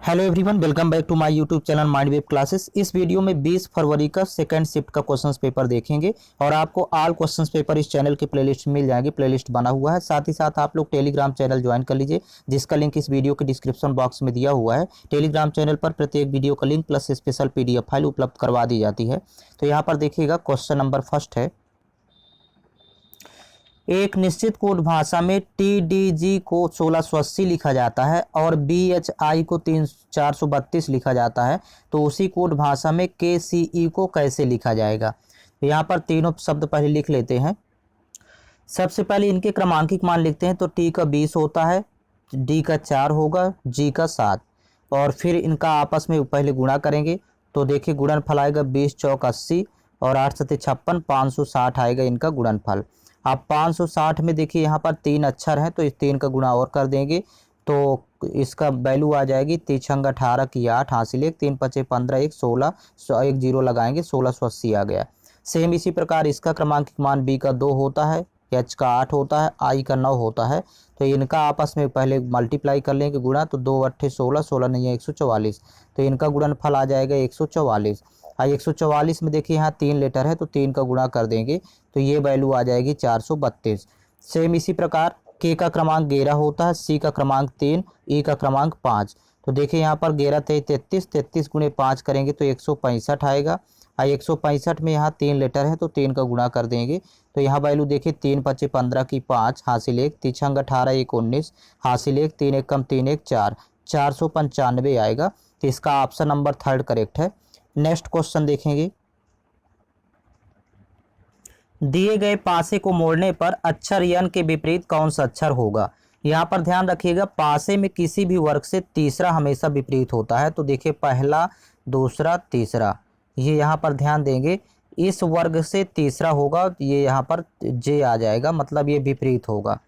Hello everyone, welcome back to my YouTube channel Mind Wave classes. इस video में 20 फरवरी का सेकंड शिफ्ट का क्वेश्चंस पेपर देखेंगे और आपको ऑल क्वेश्चंस पेपर इस चैनल की प्लेलिस्ट मिल जाएगी। प्लेलिस्ट बना हुआ है। साथ ही साथ आप लोग टेलीग्राम चैनल ज्वाइन कर लीजिए, जिसका लिंक इस वीडियो के डिस्क्रिप्शन बॉक्स में दिया हुआ है। टेलीग्राम चैनल पर प्रत्येक वीडियो का link plus special PDF file उपलब्ध करवा दी जाती है। तो यहाँ पर देखिएगा, क्वेश्चन नंबर फर्स्ट है, एक निश्चित कोड भाषा में TDG को 1680 लिखा जाता है और BHI को 432 लिखा जाता है, तो उसी कोड भाषा में KCE को कैसे लिखा जाएगा। तो यहाँ पर तीनों शब्द पहले लिख लेते हैं। सबसे पहले इनके क्रमांकिक मान लिखते हैं। तो T का 20 होता है, D का 4 होगा, G का 7, और फिर इनका आपस में पहले गुणा करेंगे। तो देखिए गुणनफल आएगा 20 चौक 80 और 8 सत्ते 56, 560 आएगा इनका गुणनफल। अब 560 में देखिए यहाँ पर 3 अक्षर हैं, तो इस 3 का गुणा और कर देंगे तो इसका वैल्यू आ जाएगी 3 18 की 8 हासिल 1, 3 5 15 1 16, 1 जीरो लगाएंगे, 1680 आ गया। सेम इसी प्रकार इसका क्रमांकिक मान B का 2 होता है, H का 8 होता है, I का 9 होता है। तो इनका आपस में पहले मल्टीप्लाई कर लेंगे गुणा, तो 2 8 16, 16 नहीं है 144, तो इनका गुणनफल आ जाएगा 144। 144 में देखिए यहाँ 3 लेटर है, तो 3 का गुणा कर देंगे तो ये वैल्यू आ जाएगी 432। सेम इसी प्रकार K का क्रमांक 11 होता है, C का क्रमांक 3, E का क्रमांक 5। तो देखिए यहाँ पर 11 33, 33 गुणे 5 करेंगे तो 165 आएगा। 165 में यहाँ 3 लेटर है, तो 3 का गुणा कर देंगे तो यहाँ वैल्यू देखिए 3 5 15 की 5 हासिल 1, 3 18 1 19 हासिल 1, 3 1 कम 3 1 4, 495 आएगा। तो इसका ऑप्शन नंबर 3 करेक्ट है। नेक्स्ट क्वेश्चन देखेंगे, दिए गए पासे को मोड़ने पर अक्षर यन के विपरीत कौन सा अक्षर होगा। यहाँ पर ध्यान रखिएगा, पासे में किसी भी वर्ग से तीसरा हमेशा विपरीत होता है। तो देखिए पहला, दूसरा, तीसरा, ये यहाँ पर ध्यान देंगे, इस वर्ग से तीसरा होगा, ये यहाँ पर J आ जाएगा, मतलब ये विपरीत होगा।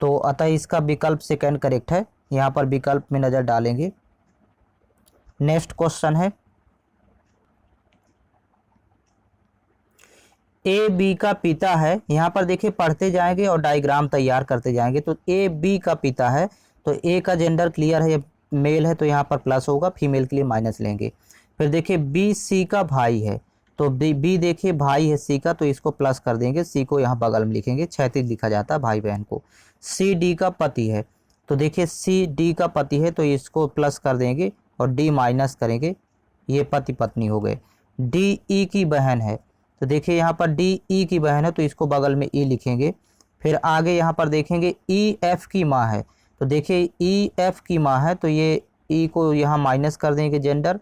तो अतः इसका विकल्प सेकंड करेक्ट है। यहाँ पर विकल्प में नज़र डालेंगे। नेक्स्ट क्वेश्चन है, AB का पिता है। यहाँ पर देखिए पढ़ते जाएंगे और डायग्राम तैयार करते जाएंगे। तो AB का पिता है, तो A का जेंडर क्लियर है, मेल है, तो यहाँ पर प्लस होगा, फीमेल के लिए माइनस लेंगे। फिर देखिए BC का भाई है, तो B देखिए भाई है C का, तो इसको प्लस कर देंगे, C को यहाँ बगल में लिखेंगे, क्षैतिज लिखा जाता है भाई बहन को। CD का पति है, तो देखिए CD का पति है, तो इसको प्लस कर देंगे और D माइनस करेंगे, ये पति पत्नी हो गए। DE की बहन है, तो देखिए यहाँ पर DE की बहन है, तो इसको बगल में E लिखेंगे। फिर आगे यहाँ पर देखेंगे EF की माँ है, तो देखिए EF की माँ है, तो ये E को यहाँ माइनस कर देंगे, जेंडर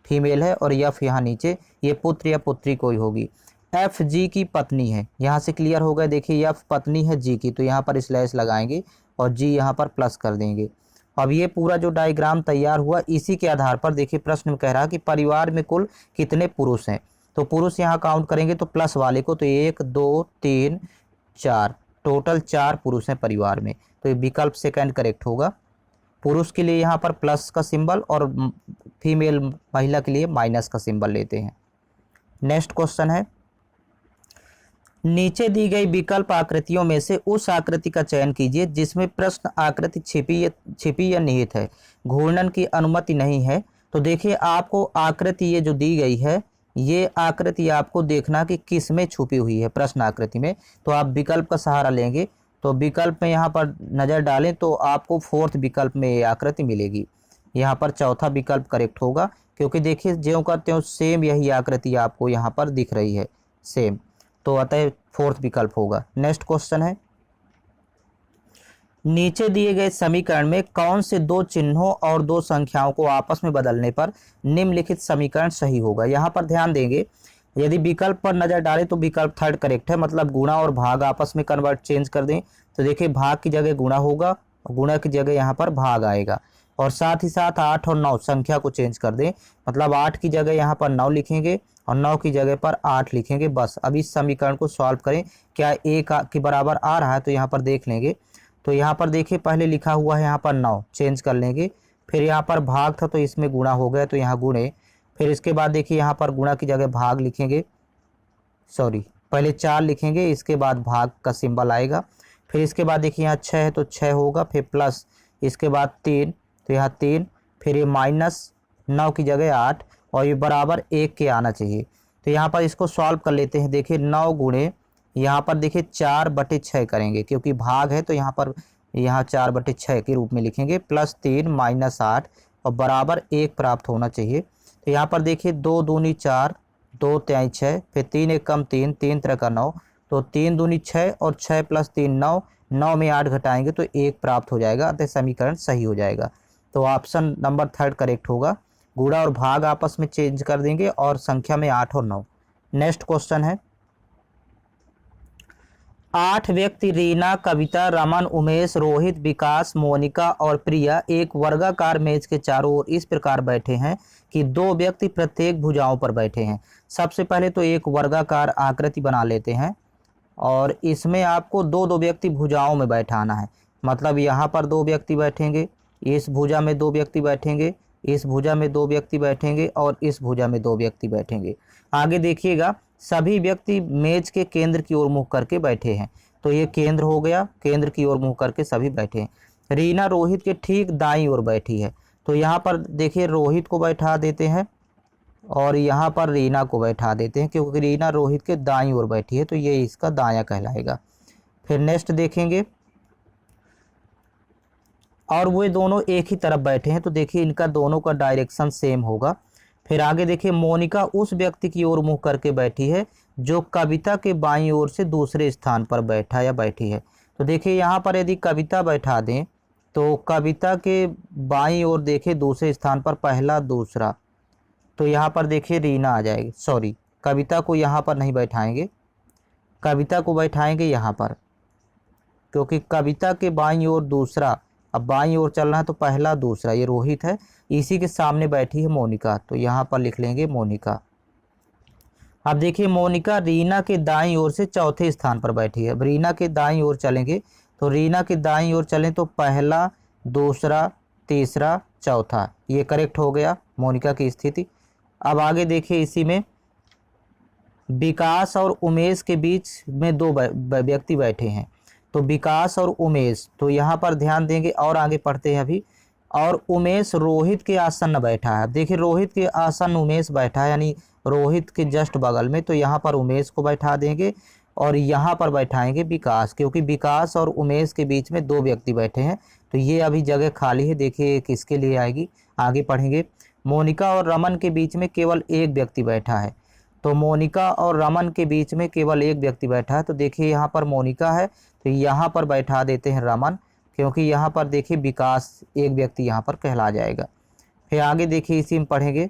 फीमेल है, और F यहाँ नीचे, ये पुत्र या पुत्री कोई होगी। FG की पत्नी है, यहाँ से क्लियर हो गया। देखिए F पत्नी है G की, तो यहाँ पर स्लैश लगाएंगे और G यहाँ पर प्लस कर देंगे। अब ये पूरा जो डायग्राम तैयार हुआ, इसी के आधार पर देखिए प्रश्न में कह रहा है कि परिवार में कुल कितने पुरुष हैं। तो पुरुष यहाँ काउंट करेंगे तो प्लस वाले को, तो 1 2 3 4, टोटल 4 पुरुष हैं परिवार में। तो ये विकल्प सेकंड करेक्ट होगा। पुरुष के लिए यहाँ पर प्लस का सिंबल और फीमेल महिला के लिए माइनस का सिंबल लेते हैं। नेक्स्ट क्वेश्चन है, नीचे दी गई विकल्प आकृतियों में से उस आकृति का चयन कीजिए जिसमें प्रश्न आकृति छिपी या निहित है, घूर्णन की अनुमति नहीं है। तो देखिए आपको आकृति ये जो दी गई है, ये आकृति आपको देखना कि किस में छुपी हुई है, प्रश्न आकृति में। तो आप विकल्प का सहारा लेंगे, तो विकल्प में यहाँ पर नज़र डालें तो आपको फोर्थ विकल्प में ये आकृति मिलेगी। यहाँ पर चौथा विकल्प करेक्ट होगा, क्योंकि देखिए ज्यों का त्यों सेम यही आकृति आपको यहाँ पर दिख रही है, सेम, तो अतः फोर्थ विकल्प होगा। नेक्स्ट क्वेश्चन है, नीचे दिए गए समीकरण में कौन से 2 चिन्हों और 2 संख्याओं को आपस में बदलने पर निम्नलिखित समीकरण सही होगा। यहाँ पर ध्यान देंगे, यदि विकल्प पर नजर डालें तो विकल्प थर्ड करेक्ट है, मतलब गुणा और भाग आपस में कन्वर्ट चेंज कर दें। तो देखिए भाग की जगह गुणा होगा, गुणा की जगह यहाँ पर भाग आएगा, और साथ ही साथ 8 और 9 संख्या को चेंज कर दें, मतलब 8 की जगह यहाँ पर 9 लिखेंगे और 9 की जगह पर 8 लिखेंगे। बस अब इस समीकरण को सॉल्व करें, क्या A के बराबर आ रहा है, तो यहाँ पर देख लेंगे। तो यहाँ पर देखिए पहले लिखा हुआ है यहाँ पर 9, चेंज कर लेंगे। फिर यहाँ पर भाग था तो इसमें गुणा हो गया, तो यहाँ गुणे। फिर इसके बाद देखिए यहाँ पर गुणा की जगह भाग लिखेंगे, सॉरी पहले 4 लिखेंगे, इसके बाद भाग का सिंबल आएगा। फिर इसके बाद देखिए यहाँ 6 है तो 6 होगा, फिर प्लस इसके बाद 3, तो यहाँ 3, फिर ये -9 की जगह 8 और ये बराबर 1 के आना चाहिए। तो यहाँ पर इसको सॉल्व कर लेते हैं। देखिए 9 गुणे यहाँ पर देखिए 4/6 करेंगे, क्योंकि भाग है तो यहाँ 4/6 के रूप में लिखेंगे, +3 -8 और बराबर 1 प्राप्त होना चाहिए। तो यहाँ पर देखिए 2 दूनी 4, 2 तिहाई 6, फिर 3 एक कम 3, 3 त्रिका 9, तो 3 दूनी 6 और 6 + 3 9, 9 में 8 घटाएंगे तो 1 प्राप्त हो जाएगा, अतः समीकरण सही हो जाएगा। तो ऑप्शन नंबर 3 करेक्ट होगा। गुणा और भाग आपस में चेंज कर देंगे और संख्या में 8 और 9। नेक्स्ट क्वेश्चन है, 8 व्यक्ति रीना, कविता, रमन, उमेश, रोहित, विकास, मोनिका और प्रिया एक वर्गाकार मेज के चारों ओर इस प्रकार बैठे हैं कि 2 व्यक्ति प्रत्येक भुजाओं पर बैठे हैं। सबसे पहले तो एक वर्गाकार आकृति बना लेते हैं और इसमें आपको 2 व्यक्ति भुजाओं में बैठाना है। मतलब यहाँ पर 2 व्यक्ति बैठेंगे, इस भुजा में 2 व्यक्ति बैठेंगे, इस भुजा में 2 व्यक्ति बैठेंगे और इस भुजा में 2 व्यक्ति बैठेंगे। आगे देखिएगा, सभी व्यक्ति मेज के केंद्र की ओर मुख करके बैठे हैं। तो ये केंद्र हो गया, केंद्र की ओर मुख करके सभी बैठे हैं। रीना रोहित के ठीक दाईं ओर बैठी है। तो यहाँ पर देखिए रोहित को बैठा देते हैं और यहाँ पर रीना को बैठा देते हैं, क्योंकि रीना रोहित के दाईं ओर बैठी है, तो ये इसका दायां कहलाएगा। फिर नेक्स्ट देखेंगे, और वे दोनों एक ही तरफ बैठे हैं, तो देखिए इनका दोनों का डायरेक्शन सेम होगा। फिर आगे देखिए, मोनिका उस व्यक्ति की ओर मुंह करके बैठी है जो कविता के बाईं ओर से दूसरे स्थान पर बैठा या बैठी है। तो देखिए यहाँ पर यदि कविता बैठा दें तो कविता के बाईं ओर देखिए दूसरे स्थान पर पहला दूसरा, तो यहाँ पर देखिए रीना आ जाएगी। सॉरी, कविता को यहाँ पर नहीं बैठाएंगे, कविता को बैठाएंगे यहाँ पर, क्योंकि कविता के बाईं ओर दूसरा, अब बाईं ओर चलना है तो पहला दूसरा, ये रोहित है, इसी के सामने बैठी है मोनिका, तो यहाँ पर लिख लेंगे मोनिका। अब देखिए मोनिका रीना के दाईं ओर से चौथे स्थान पर बैठी है। अब रीना के दाईं ओर चलेंगे तो रीना के दाईं ओर चलें तो पहला दूसरा तीसरा चौथा, ये करेक्ट हो गया मोनिका की स्थिति। अब आगे देखिए, इसी में विकास और उमेश के बीच में 2 व्यक्ति बैठे हैं। तो विकास और उमेश, तो यहाँ पर ध्यान देंगे और आगे पढ़ते हैं अभी। और उमेश रोहित के आसन्न बैठा है। देखिए रोहित के आसन्न उमेश बैठा है, यानी रोहित के जस्ट बगल में, तो यहाँ पर उमेश को बैठा देंगे और यहाँ पर बैठाएंगे विकास, क्योंकि विकास और उमेश के बीच में 2 व्यक्ति बैठे हैं, तो ये अभी जगह खाली है। देखिए किसके लिए आएगी, आगे पढ़ेंगे। मोनिका और रमन के बीच में केवल एक व्यक्ति बैठा है। तो मोनिका और रमन के बीच में केवल एक व्यक्ति बैठा है, तो देखिए यहाँ पर मोनिका है, तो यहाँ पर बैठा देते हैं रमन, क्योंकि यहाँ पर देखिए विकास एक व्यक्ति यहाँ पर कहला जाएगा। फिर आगे देखिए, इसी में पढ़ेंगे,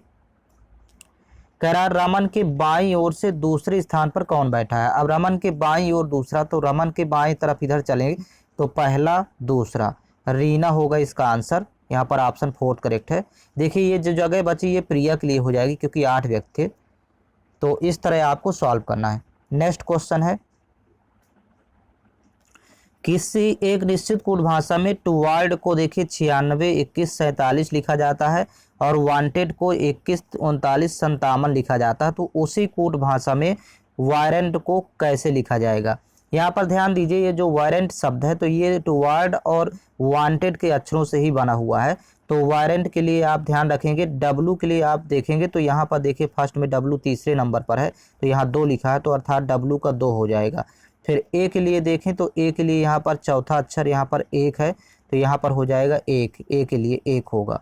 कह रहा रमन के बाईं ओर से दूसरे स्थान पर कौन बैठा है। अब रमन के बाईं ओर दूसरा, तो रमन के बाईं तरफ इधर चलेंगे तो पहला दूसरा रीना होगा इसका आंसर। यहाँ पर ऑप्शन 4 करेक्ट है। देखिए ये जो जगह बची ये प्रिया के लिए हो जाएगी, क्योंकि 8 व्यक्ति थे। तो इस तरह आपको सॉल्व करना है। नेक्स्ट क्वेश्चन है, किसी एक निश्चित कोड भाषा में टुवर्ड को देखिए 96, 21, 47 लिखा जाता है और वांटेड को 21, 39, 57 लिखा जाता है। तो उसी कोड भाषा में वारंट को कैसे लिखा जाएगा। यहाँ पर ध्यान दीजिए, ये जो वारंट शब्द है तो ये टुवर्ड और वांटेड के अक्षरों से ही बना हुआ है। तो वारंट के लिए आप ध्यान रखेंगे, W के लिए आप देखेंगे तो यहाँ पर देखिए फर्स्ट में W तीसरे नंबर पर है, तो यहाँ 2 लिखा है, तो अर्थात W का 2 हो जाएगा। फिर A के लिए देखें तो A के लिए यहाँ पर चौथा अक्षर यहाँ पर 1 है, तो यहाँ पर हो जाएगा 1, A के लिए 1 होगा।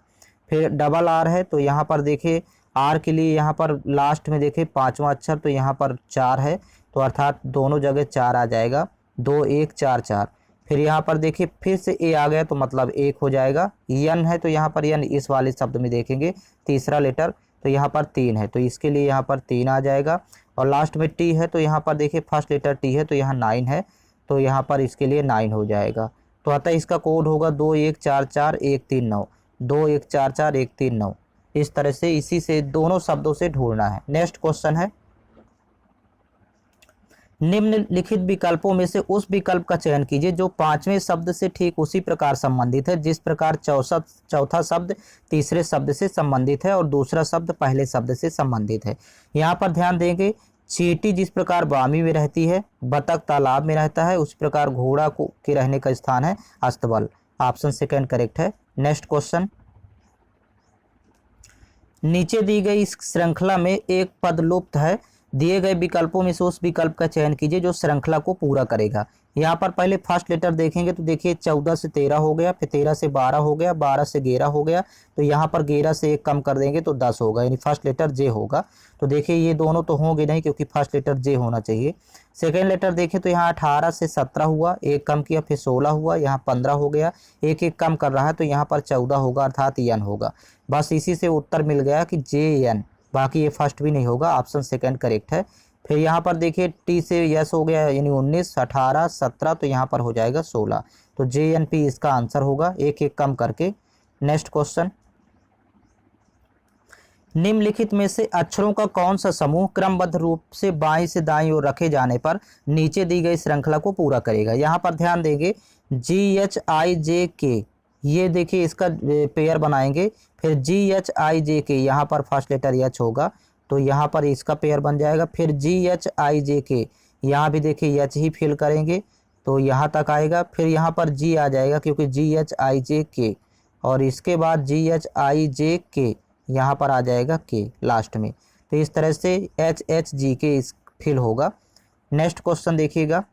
फिर डबल R है, तो यहाँ पर देखिए R के लिए यहाँ पर लास्ट में देखें 5वां अक्षर, तो यहाँ पर 4 है, तो अर्थात दोनों जगह 4 आ जाएगा, 2 1 4 4। फिर यहाँ पर देखिए फिर से A आ गया तो मतलब 1 हो जाएगा। N है, तो यहाँ पर N इस वाले शब्द में देखेंगे तीसरा लेटर, तो यहाँ पर 3 है, तो इसके लिए यहाँ पर 3 आ जाएगा। और लास्ट में T है, तो यहाँ पर देखिए फर्स्ट लेटर T है, तो यहाँ 9 है, तो यहाँ पर इसके लिए 9 हो जाएगा। तो अतः इसका कोड होगा 2 1 4 4 1 3 9, 2 1 4 4 1 3 9। इस तरह से इसी से दोनों शब्दों से ढूंढना है। नेक्स्ट क्वेश्चन है, निम्नलिखित विकल्पों में से उस विकल्प का चयन कीजिए जो 5वें शब्द से ठीक उसी प्रकार संबंधित है जिस प्रकार चौथा शब्द तीसरे शब्द से संबंधित है और दूसरा शब्द पहले शब्द से संबंधित है। यहाँ पर ध्यान देंगे, चींटी जिस प्रकार बामी में रहती है, बतख तालाब में रहता है, उस प्रकार घोड़ा के रहने का स्थान है अस्तबल। ऑप्शन 2 करेक्ट है। नेक्स्ट क्वेश्चन, नीचे दी गई इस श्रृंखला में एक पद लुप्त है, दिए गए विकल्पों में से उस विकल्प का चयन कीजिए जो श्रृंखला को पूरा करेगा। यहाँ पर पहले फर्स्ट लेटर देखेंगे तो देखिए 14 से 13 हो गया, फिर 13 से 12 हो गया, 12 से 11 हो गया, तो यहाँ पर 11 से 1 कम कर देंगे तो 10 होगा, यानी फर्स्ट लेटर जे होगा। तो देखिए ये दोनों तो होंगे नहीं क्योंकि फर्स्ट लेटर जे होना चाहिए। सेकेंड लेटर देखें तो यहाँ 18 से 17 हुआ, 1 कम किया, फिर 16 हुआ, यहाँ 15 हो गया, 1 कम कर रहा है तो यहाँ पर 14 होगा अर्थात एन होगा। बस इसी से उत्तर मिल गया कि जे एन, बाकी ये फर्स्ट भी नहीं होगा, ऑप्शन सेकंड करेक्ट है। फिर यहाँ पर देखिए टी से यस हो गया, यानी 19, 18, 17, तो यहाँ पर हो जाएगा 16, तो जे एन पी इसका आंसर होगा, 1 कम करके। नेक्स्ट क्वेश्चन, निम्नलिखित में से अक्षरों का कौन सा समूह क्रमबद्ध रूप से बाईं से दाईं ओर रखे जाने पर नीचे दी गई श्रृंखला को पूरा करेगा। यहाँ पर ध्यान देंगे GHIJK, ये देखिए इसका पेयर बनाएंगे, फिर GHIJK, यहाँ पर फर्स्ट लेटर एच होगा तो यहाँ पर इसका पेयर बन जाएगा, फिर GHIJK, यहाँ भी देखिए एच ही फिल करेंगे तो यहाँ तक आएगा, फिर यहाँ पर जी आ जाएगा क्योंकि GHIJK, और इसके बाद GHIJK, यहाँ पर आ जाएगा के लास्ट में, तो इस तरह से HHGK इस फिल होगा। नेक्स्ट क्वेश्चन देखिएगा,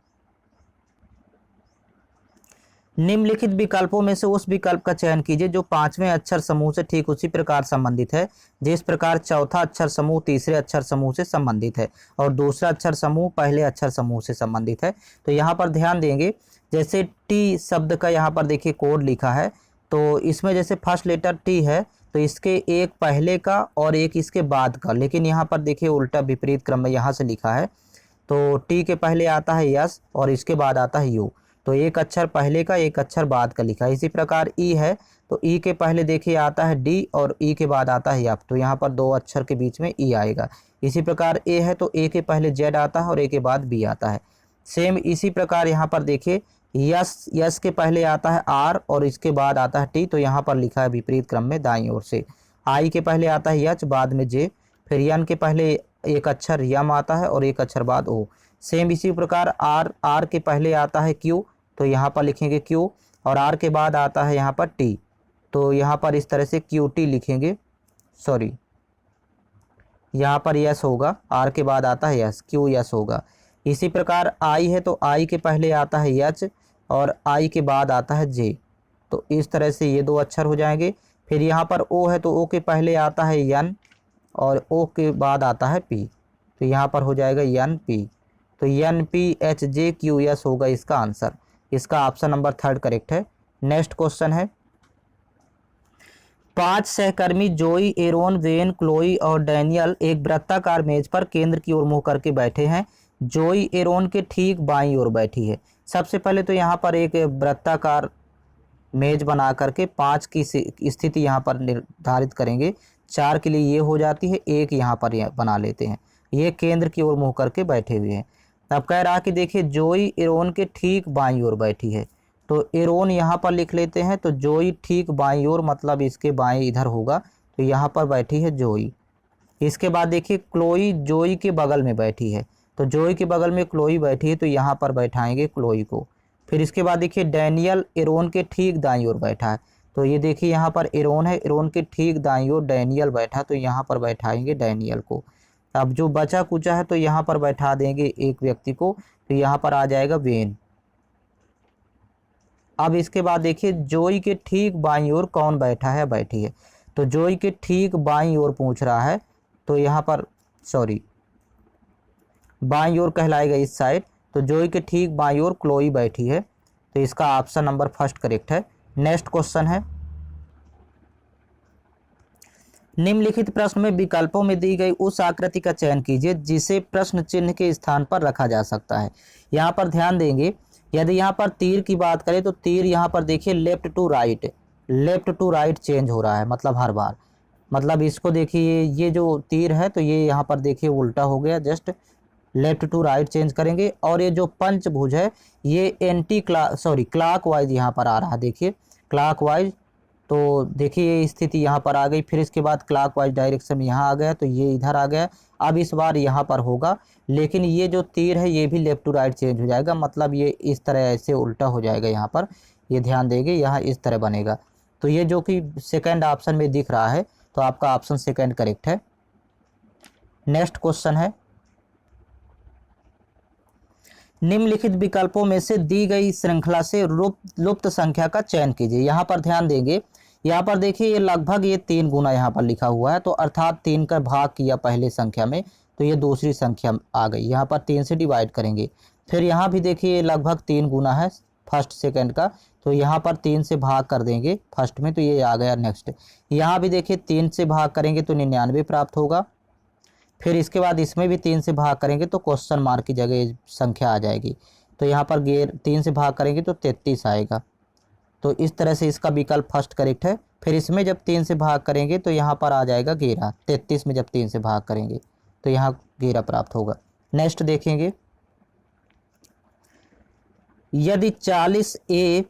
निम्नलिखित विकल्पों में से उस विकल्प का चयन कीजिए जो पांचवें अक्षर समूह से ठीक उसी प्रकार संबंधित है जिस प्रकार चौथा अक्षर समूह तीसरे अक्षर समूह से संबंधित है और दूसरा अक्षर समूह पहले अक्षर समूह से संबंधित है। तो यहाँ पर ध्यान देंगे, जैसे टी शब्द का यहाँ पर देखिए कोड लिखा है, तो इसमें जैसे फर्स्ट लेटर टी है तो इसके एक पहले का और एक इसके बाद का, लेकिन यहाँ पर देखिए उल्टा विपरीत क्रम में यहाँ से लिखा है, तो टी के पहले आता है यस और इसके बाद आता है यू, तो एक अक्षर पहले का एक अक्षर बाद का लिखा है। इसी प्रकार ई है तो ई के पहले देखिए आता है डी और ई के बाद आता है एफ, तो यहाँ पर 2 अक्षर के बीच में ई आएगा। इसी प्रकार ए है तो ए के पहले जेड आता है और ए के बाद बी आता है। सेम इसी प्रकार यहाँ पर देखिए यस के पहले आता है आर और इसके बाद आता है टी, तो यहाँ पर लिखा है विपरीत क्रम में दाईं ओर से। आई के पहले आता है एच, बाद में जे, फिर एन के पहले एक अक्षर यम आता है और एक अक्षर बाद ओ। सेम इसी प्रकार आर के पहले आता है क्यू, तो यहाँ पर लिखेंगे क्यू, और आर के बाद आता है यहाँ पर टी, तो यहाँ पर इस तरह से क्यू टी लिखेंगे, सॉरी यहाँ पर यस होगा, आर के बाद आता है यस, क्यू यस होगा। इसी प्रकार आई है तो आई के पहले आता है एच और आई के बाद आता है जे, तो इस तरह से ये 2 अक्षर हो जाएंगे। फिर यहाँ पर ओ है तो ओ के पहले आता है एन और ओ के बाद आता है पी, तो यहाँ पर हो जाएगा एन पी, तो N P H J Q S होगा इसका आंसर। इसका ऑप्शन नंबर 3 करेक्ट है। नेक्स्ट क्वेश्चन है, 5 सहकर्मी जोई, एरोन, वेन, क्लोई और डैनियल एक वृत्ताकार मेज पर केंद्र की ओर मुंह करके बैठे हैं। जोई एरोन के ठीक बाईं ओर बैठी है। सबसे पहले तो यहाँ पर एक वृत्ताकार मेज बना करके 5 की स्थिति यहाँ पर निर्धारित करेंगे, 4 के लिए ये हो जाती है, 1 यहाँ पर बना लेते हैं, ये केंद्र की ओर मुंह करके बैठे हुए हैं। अब कह रहा कि देखिए जोई एरोन के ठीक बाईं ओर बैठी है, तो एरोन यहाँ पर लिख लेते हैं, तो जोई ठीक बाईं ओर मतलब इसके बाएं इधर होगा, तो यहाँ पर बैठी है जोई। इसके बाद देखिए क्लोई जोई के बगल में बैठी है, तो जोई के बगल में क्लोई बैठी है, तो यहाँ पर बैठाएंगे क्लोई को। फिर इसके बाद देखिए डैनियल एरोन के ठीक दाईं ओर बैठा है, तो ये देखिए यहाँ पर एरोन है, एरोन के ठीक दाईं ओर डैनियल बैठा, तो यहाँ पर बैठाएंगे डैनियल को। अब जो बचा कुचा है तो यहाँ पर बैठा देंगे एक व्यक्ति को, तो यहाँ पर आ जाएगा वेन। अब इसके बाद देखिए जोई के ठीक बाईं ओर कौन बैठा है, बैठी है, तो जोई के ठीक बाईं ओर पूछ रहा है, तो यहाँ पर सॉरी बाईं ओर कहलाएगा इस साइड, तो जोई के ठीक बाईं ओर क्लोई बैठी है, तो इसका ऑप्शन नंबर 1 करेक्ट है। नेक्स्ट क्वेश्चन है, निम्नलिखित प्रश्न में विकल्पों में दी गई उस आकृति का चयन कीजिए जिसे प्रश्न चिन्ह के स्थान पर रखा जा सकता है। यहाँ पर ध्यान देंगे, यदि यहाँ पर तीर की बात करें तो तीर यहाँ पर देखिए लेफ्ट टू राइट चेंज हो रहा है, मतलब हर बार, मतलब इसको देखिए ये जो तीर है तो ये यहाँ पर देखिए उल्टा हो गया, just left to right change करेंगे। और ये जो पंचभुज है ये क्लॉकवाइज यहाँ पर आ रहा है, देखिए क्लॉकवाइज, तो देखिए ये स्थिति यहाँ पर आ गई। फिर इसके बाद क्लॉकवाइज डायरेक्शन में यहाँ आ गया, तो ये इधर आ गया। अब इस बार यहाँ पर होगा, लेकिन ये जो तीर है ये भी लेफ्ट टू राइट चेंज हो जाएगा, मतलब ये इस तरह ऐसे उल्टा हो जाएगा। यहाँ पर ये ध्यान देंगे, यहाँ इस तरह बनेगा। तो ये जो कि सेकंड ऑप्शन में दिख रहा है तो आपका ऑप्शन सेकंड करेक्ट है। नेक्स्ट क्वेश्चन है, निम्नलिखित विकल्पों में से दी गई श्रृंखला से लुप्त संख्या का चयन कीजिए। यहाँ पर ध्यान देंगे, यहाँ पर देखिए ये लगभग ये 3 गुना यहाँ पर लिखा हुआ है, तो अर्थात 3 का भाग किया पहले संख्या में तो ये दूसरी संख्या आ गई, यहाँ पर 3 से डिवाइड करेंगे। फिर यहाँ भी देखिए लगभग 3 गुना है फर्स्ट सेकंड का, तो यहाँ पर 3 से भाग कर देंगे फर्स्ट में, तो ये आ गया नेक्स्ट। यहाँ भी देखिए 3 से भाग करेंगे तो 99 प्राप्त होगा। फिर इसके बाद इसमें भी 3 से भाग करेंगे तो क्वेश्चन मार्क की जगह संख्या आ जाएगी, तो यहाँ पर 3 से भाग करेंगे तो 33 आएगा। तो इस तरह से इसका विकल्प फर्स्ट करेक्ट है। फिर इसमें जब 3 से भाग करेंगे तो यहाँ पर आ जाएगा 11। 33 में जब 3 से भाग करेंगे तो यहाँ 11 प्राप्त होगा। नेक्स्ट देखेंगे, यदि 40A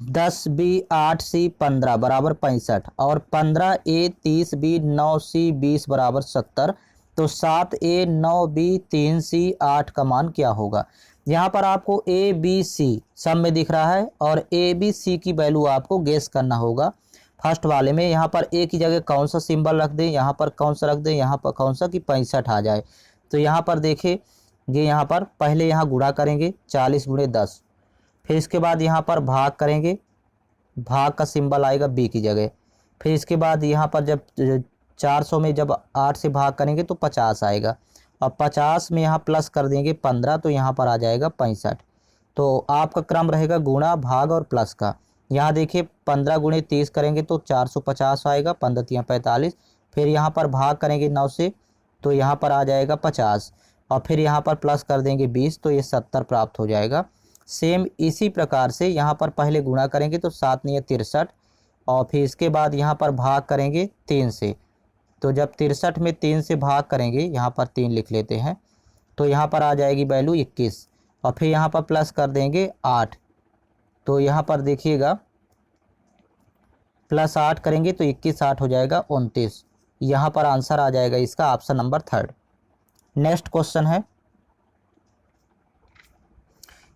10B 8C 15 बराबर 65 और 15A 30B 9C 20 बराबर 70 तो 7A 9B 3C 8 का मान क्या होगा। यहाँ पर आपको A B C सब में दिख रहा है और A B C की वैल्यू आपको गेस करना होगा। फर्स्ट वाले में यहाँ पर A की जगह कौन सा सिंबल रख दें, यहाँ पर कौन सा रख दें, यहाँ पर कौन सा कि 65 आ जाए। तो यहाँ पर देखिए ये यहाँ पर पहले यहाँ गुणा करेंगे 40 गुणे 10, फिर इसके बाद यहाँ पर भाग करेंगे, भाग का सिंबल आएगा B की जगह। फिर इसके बाद यहाँ पर जब 400 में जब 8 से भाग करेंगे तो 50 आएगा, और 50 में यहाँ प्लस कर देंगे 15 तो यहाँ पर आ जाएगा 65। तो आपका क्रम रहेगा गुणा, भाग और प्लस का। यहाँ देखिए 15 गुणे 30 करेंगे तो 450 आएगा, 15 × 45। फिर यहाँ पर भाग करेंगे 9 से तो यहाँ पर आ जाएगा 50, और फिर यहाँ पर प्लस कर देंगे 20 तो ये 70 प्राप्त हो जाएगा। सेम इसी प्रकार से यहाँ पर पहले गुणा करेंगे तो 7 × 9 = 63, और फिर इसके बाद यहाँ पर भाग करेंगे 3 से, तो जब 63 में 3 से भाग करेंगे, यहाँ पर 3 लिख लेते हैं, तो यहाँ पर आ जाएगी वैल्यू 21, और फिर यहाँ पर प्लस कर देंगे 8, तो यहाँ पर देखिएगा प्लस 8 करेंगे तो 21 8 हो जाएगा 29। यहाँ पर आंसर आ जाएगा इसका ऑप्शन नंबर 3। नेक्स्ट क्वेश्चन है,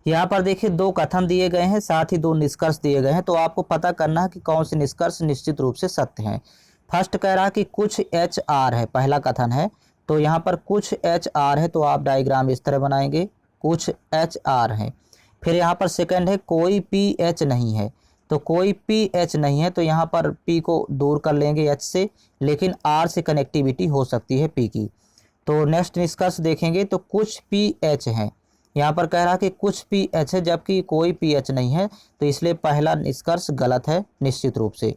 यहाँ पर देखिए 2 कथन दिए गए हैं, साथ ही 2 निष्कर्ष दिए गए हैं, तो आपको पता करना है कि कौन से निष्कर्ष निश्चित रूप से सत्य हैं। फर्स्ट कह रहा है कि कुछ HR है, पहला कथन है, तो यहाँ पर कुछ HR है तो आप डायग्राम इस तरह बनाएंगे, कुछ HR है। फिर यहाँ पर सेकंड है कोई PH नहीं है, तो कोई PH नहीं है तो यहाँ पर P को दूर कर लेंगे H से, लेकिन R से कनेक्टिविटी हो सकती है P की। तो नेक्स्ट निष्कर्ष देखेंगे तो कुछ PH हैं, यहाँ पर कह रहा है कि कुछ PH है जबकि कोई PH नहीं है, तो इसलिए पहला निष्कर्ष गलत है निश्चित रूप से।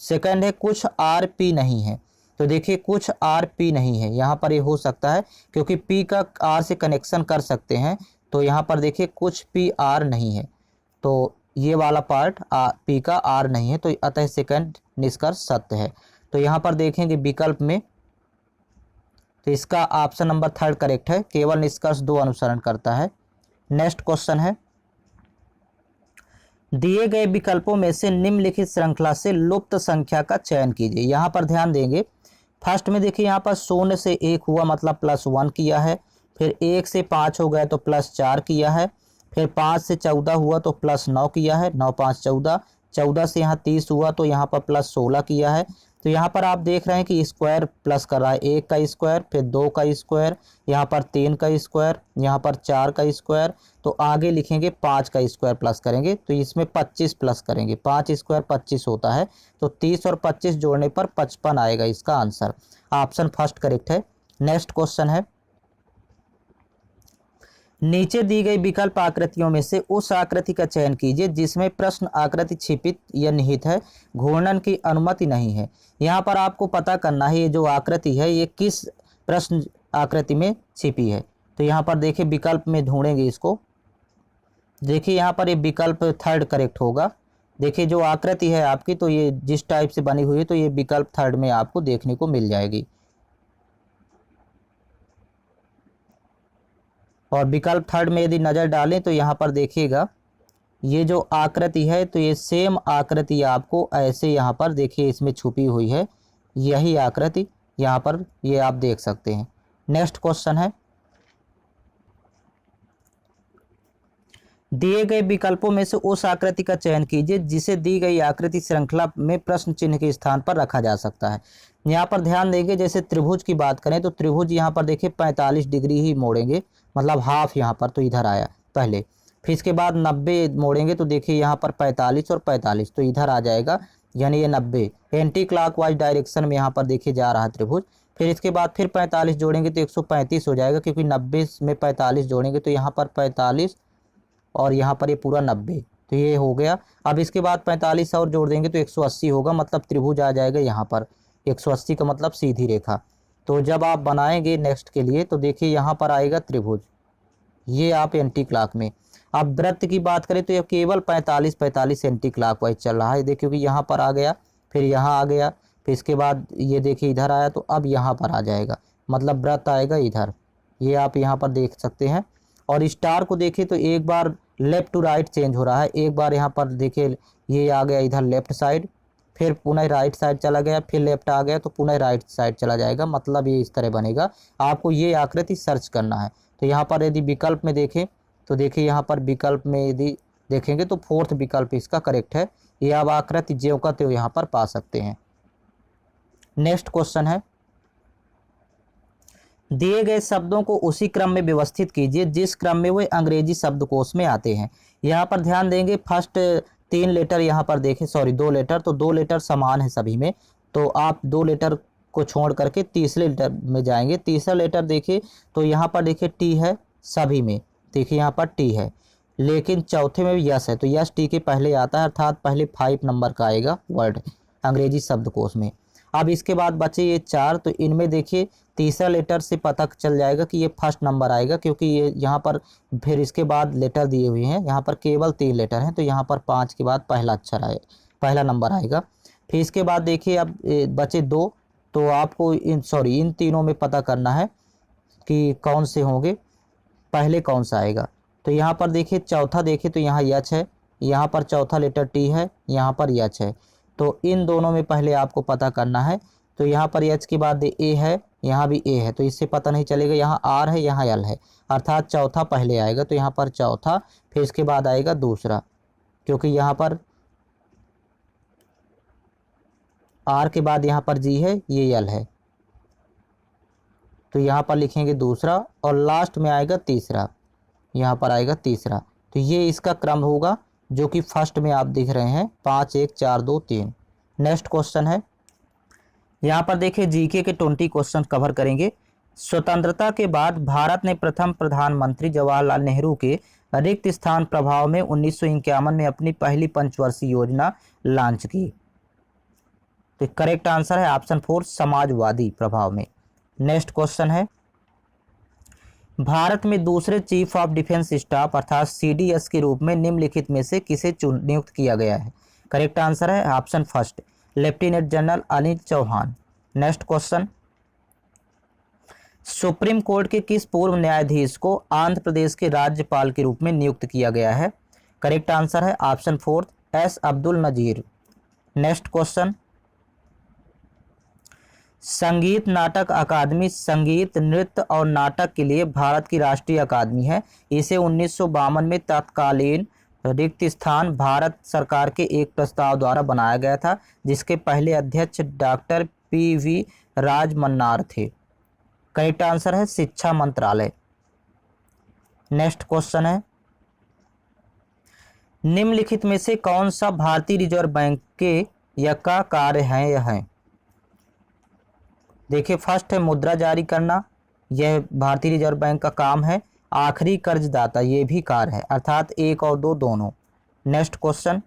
सेकंड है कुछ RP नहीं है, तो देखिए कुछ RP नहीं है, यहाँ पर ये हो सकता है क्योंकि P का R से कनेक्शन कर सकते हैं, तो यहाँ पर देखिए कुछ PR नहीं है, तो ये वाला पार्ट P का R नहीं है, तो अतः सेकंड निष्कर्ष सत्य है। तो यहाँ पर देखेंगे विकल्प में, तो इसका ऑप्शन नंबर 3 करेक्ट है, केवल निष्कर्ष 2 अनुसरण करता है। नेक्स्ट क्वेश्चन है, दिए गए विकल्पों में से निम्नलिखित श्रृंखला से लुप्त संख्या का चयन कीजिए। यहाँ पर ध्यान देंगे, फर्स्ट में देखिए यहाँ पर 0 से 1 हुआ मतलब +1 किया है, फिर 1 से 5 हो गया तो +4 किया है, फिर 5 से 14 हुआ तो +9 किया है, 9 5 14, 14 से यहाँ 30 हुआ तो यहाँ पर +16 किया है। तो यहाँ पर आप देख रहे हैं कि स्क्वायर प्लस कर रहा है, 1 का स्क्वायर, फिर 2 का स्क्वायर, यहाँ पर 3 का स्क्वायर, यहाँ पर 4 का स्क्वायर, तो आगे लिखेंगे 5 का स्क्वायर प्लस करेंगे, तो इसमें 25 प्लस करेंगे, 5 स्क्वायर 25 होता है, तो 30 और 25 जोड़ने पर 55 आएगा इसका आंसर। ऑप्शन फर्स्ट करेक्ट है। नेक्स्ट क्वेश्चन है, नीचे दी गई विकल्प आकृतियों में से उस आकृति का चयन कीजिए जिसमें प्रश्न आकृति छिपित या निहित है, घूर्णन की अनुमति नहीं है। यहाँ पर आपको पता करना है ये जो आकृति है ये किस प्रश्न आकृति में छिपी है। तो यहाँ पर देखिए विकल्प में ढूंढेंगे इसको, देखिए यहाँ पर ये विकल्प 3 करेक्ट होगा। देखिए जो आकृति है आपकी, तो ये जिस टाइप से बनी हुई है तो ये विकल्प 3 में आपको देखने को मिल जाएगी। और विकल्प 3 में यदि नज़र डालें तो यहाँ पर देखिएगा ये जो आकृति है तो ये सेम आकृति आपको ऐसे यहाँ पर देखिए इसमें छुपी हुई है, यही आकृति यहाँ पर ये आप देख सकते हैं। नेक्स्ट क्वेश्चन है, दिए गए विकल्पों में से उस आकृति का चयन कीजिए जिसे दी गई आकृति श्रृंखला में प्रश्न चिन्ह के स्थान पर रखा जा सकता है। यहाँ पर ध्यान देंगे, जैसे त्रिभुज की बात करें तो त्रिभुज यहाँ पर देखिए 45 डिग्री ही मोड़ेंगे, मतलब हाफ यहाँ पर, तो इधर आया पहले। फिर इसके बाद 90 मोड़ेंगे तो देखिए यहाँ पर 45 और 45, तो इधर आ जाएगा, यानी ये 90 एंटी क्लॉकवाइज डायरेक्शन में यहाँ पर देखिए जा रहा है त्रिभुज। फिर इसके बाद फिर 45 जोड़ेंगे तो 135 हो जाएगा, क्योंकि 90 में 45 जोड़ेंगे तो यहाँ पर 45 और यहाँ पर ये पूरा 90, तो ये हो गया। अब इसके बाद 45 और जोड़ देंगे तो 180 होगा, मतलब त्रिभुज आ जाएगा यहाँ पर। 180 का मतलब सीधी रेखा। तो जब आप बनाएंगे नेक्स्ट के लिए तो देखिए यहाँ पर आएगा त्रिभुज, ये आप एंटी क्लॉक में। अब वृत्त की बात करें तो ये केवल 45 एंटी क्लॉकवाइज चल रहा है, देखिए, क्योंकि यहाँ पर आ गया, फिर यहाँ आ गया, फिर इसके बाद ये देखिए इधर आया, तो अब यहाँ पर आ जाएगा, मतलब वृत्त आएगा इधर, ये आप यहाँ पर देख सकते हैं। और स्टार को देखिए तो एक बार लेफ्ट टू राइट चेंज हो रहा है, एक बार यहाँ पर देखिए ये आ गया इधर लेफ्ट साइड, फिर पुनः राइट साइड चला गया, फिर लेफ्ट आ गया तो पुनः राइट साइड चला जाएगा, मतलब ये इस तरह बनेगा। आपको ये आकृति सर्च करना है। तो यहाँ पर यदि विकल्प में देखें तो देखिए यहाँ पर विकल्प में यदि देखेंगे तो 4th विकल्प इसका करेक्ट है। ये आप आकृति ज्यों का त्यों यहाँ पर पा सकते हैं। नेक्स्ट क्वेश्चन है, दिए गए शब्दों को उसी क्रम में व्यवस्थित कीजिए जिस क्रम में वे अंग्रेजी शब्दकोश में आते हैं। यहाँ पर ध्यान देंगे, फर्स्ट 3 लेटर यहाँ पर देखें, सॉरी 2 लेटर, तो 2 लेटर समान है सभी में, तो आप 2 लेटर को छोड़ करके तीसरे लेटर में जाएंगे। तीसरा लेटर देखिए तो यहाँ पर देखिए टी है सभी में, देखिए यहाँ पर टी है, लेकिन चौथे में भी यस है, तो यस टी के पहले आता है, अर्थात पहले 5 नंबर का आएगा वर्ड अंग्रेजी शब्दकोश में। अब इसके बाद बचे ये 4, तो इनमें देखिए तीसरा लेटर से पता चल जाएगा कि ये फर्स्ट नंबर आएगा, क्योंकि ये यहाँ पर फिर इसके बाद लेटर दिए हुए हैं, यहाँ पर केवल 3 लेटर हैं, तो यहाँ पर 5 के बाद पहला अक्षर आए, पहला नंबर आएगा। फिर इसके बाद देखिए अब बचे 2, तो आपको इन तीनों में पता करना है कि कौन से होंगे, पहले कौन सा आएगा। तो यहाँ पर देखिए चौथा देखिए तो यहाँ यच है, यहाँ पर चौथा लेटर टी है, यहाँ पर यच है, तो इन दोनों में पहले आपको पता करना है। तो यहाँ पर एच के बाद ए है, यहाँ भी ए है, तो इससे पता नहीं चलेगा, यहाँ आर है, यहाँ एल है, अर्थात चौथा पहले आएगा, तो यहाँ पर चौथा, फिर इसके बाद आएगा दूसरा, क्योंकि यहाँ पर आर के बाद यहाँ पर जी है, ये एल है, तो यहाँ पर लिखेंगे दूसरा, और लास्ट में आएगा तीसरा, यहाँ पर आएगा तीसरा। तो ये इसका क्रम होगा जो कि फर्स्ट में आप दिख रहे हैं, 5 1 4 2 3। नेक्स्ट क्वेश्चन है, यहाँ पर देखिए जीके के 20 क्वेश्चन कवर करेंगे। स्वतंत्रता के बाद भारत ने प्रथम प्रधानमंत्री जवाहरलाल नेहरू के रिक्त स्थान प्रभाव में 1951 में अपनी पहली पंचवर्षीय योजना लॉन्च की। तो करेक्ट आंसर है ऑप्शन 4 समाजवादी प्रभाव में। नेक्स्ट क्वेश्चन है, भारत में दूसरे चीफ ऑफ डिफेंस स्टाफ अर्थात सीडीएस के रूप में निम्नलिखित में से किसे नियुक्त किया गया है। करेक्ट आंसर है option first lieutenant general Anil Chauhan. Next question, supreme court के किस पूर्व न्यायाधीश को आंध्र प्रदेश के राज्यपाल के रूप में नियुक्त किया गया है। करेक्ट आंसर है option 4 S Abdul Nazeer. Next question, संगीत नाटक अकादमी संगीत नृत्य और नाटक के लिए भारत की राष्ट्रीय अकादमी है। इसे 1952 में तत्कालीन रिक्त स्थान भारत सरकार के एक प्रस्ताव द्वारा बनाया गया था, जिसके पहले अध्यक्ष डॉक्टर पीवी राजमन्नार थे। करेक्ट आंसर है शिक्षा मंत्रालय। नेक्स्ट क्वेश्चन है, निम्नलिखित में से कौन सा भारतीय रिजर्व बैंक के या का कार्य है यह है। देखिए फर्स्ट है मुद्रा जारी करना, यह भारतीय रिजर्व बैंक का काम है। आखिरी कर्जदाता, ये भी कार्य है, अर्थात 1 और 2 दोनों। नेक्स्ट क्वेश्चन,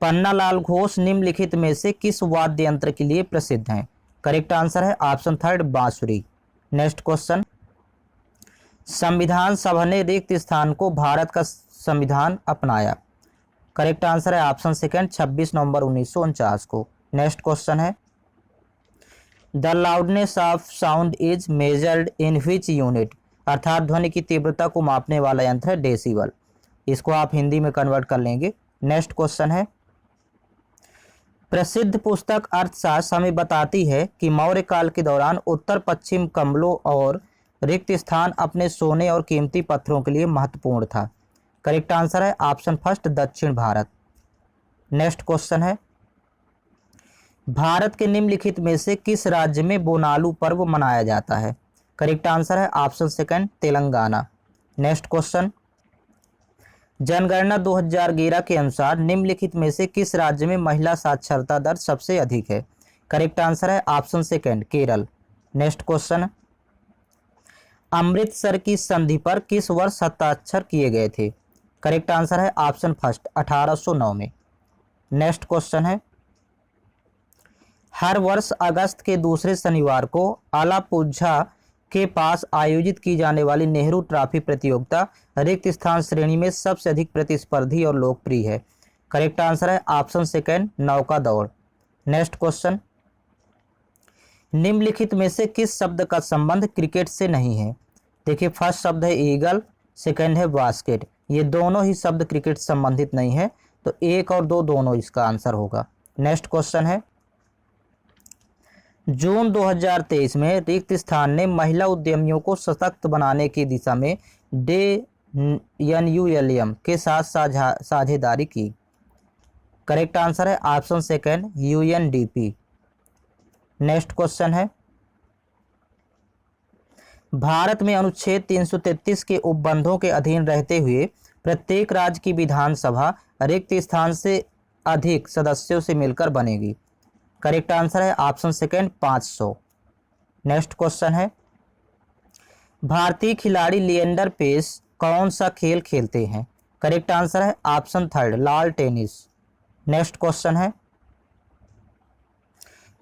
पन्नालाल घोष निम्नलिखित में से किस वाद्य यंत्र के लिए प्रसिद्ध हैं। करेक्ट आंसर है ऑप्शन 3 बांसुरी। नेक्स्ट क्वेश्चन, संविधान सभा ने रिक्त स्थान को भारत का संविधान अपनाया। करेक्ट आंसर है ऑप्शन 2 26 नवंबर 1949 को। नेक्स्ट क्वेश्चन है, the loudness of sound is measured in which unit, अर्थात ध्वनि की तीव्रता को मापने वाला यंत्र है डेसिबल। इसको आप हिंदी में कन्वर्ट कर लेंगे। नेक्स्ट क्वेश्चन है, प्रसिद्ध पुस्तक अर्थशास्त्र हमें बताती है कि मौर्य काल के दौरान उत्तर पश्चिम कम्बलों और रिक्त स्थान अपने सोने और कीमती पत्थरों के लिए महत्वपूर्ण था। करेक्ट आंसर है ऑप्शन फर्स्ट दक्षिण भारत। नेक्स्ट क्वेश्चन है, भारत के निम्नलिखित में से किस राज्य में बोनालू पर्व मनाया जाता है? करेक्ट आंसर है option second Telangana. Next question, जनगणना 2011 के अनुसार निम्नलिखित में से किस राज्य में महिला साक्षरता दर सबसे अधिक है? करेक्ट आंसर है option second Kerala. Next question, Amritsar की संधि पर किस वर्ष हस्ताक्षर किए गए थे? करेक्ट आंसर है ऑप्शन फर्स्ट 1809 में। नेक्स्ट क्वेश्चन है, हर वर्ष अगस्त के दूसरे शनिवार को अलापुझा के पास आयोजित की जाने वाली नेहरू ट्रॉफी प्रतियोगिता रिक्त स्थान श्रेणी में सबसे अधिक प्रतिस्पर्धी और लोकप्रिय है। करेक्ट आंसर है ऑप्शन सेकंड नौका दौड़। नेक्स्ट क्वेश्चन, निम्नलिखित में से किस शब्द का संबंध क्रिकेट से नहीं है? देखिए फर्स्ट शब्द है ईगल, सेकंड है बास्केट। ये दोनों ही शब्द क्रिकेट संबंधित नहीं है, तो एक और दो दोनों इसका आंसर होगा। नेक्स्ट क्वेश्चन है, जून 2023 में रिक्त स्थान ने महिला उद्यमियों को सशक्त बनाने की दिशा में NULM के साथ साझेदारी की। करेक्ट आंसर है option second UNDP। Next question है, भारत में अनुच्छेद 333 के उपबंधों के अधीन रहते हुए प्रत्येक राज्य की विधानसभा रिक्त स्थान से अधिक सदस्यों से मिलकर बनेगी। करेक्ट आंसर है ऑप्शन सेकंड 500। नेक्स्ट क्वेश्चन है, भारतीय खिलाड़ी लिएंडर पेस कौन सा खेल खेलते हैं? करेक्ट आंसर है ऑप्शन थर्ड लाल टेनिस। नेक्स्ट क्वेश्चन है,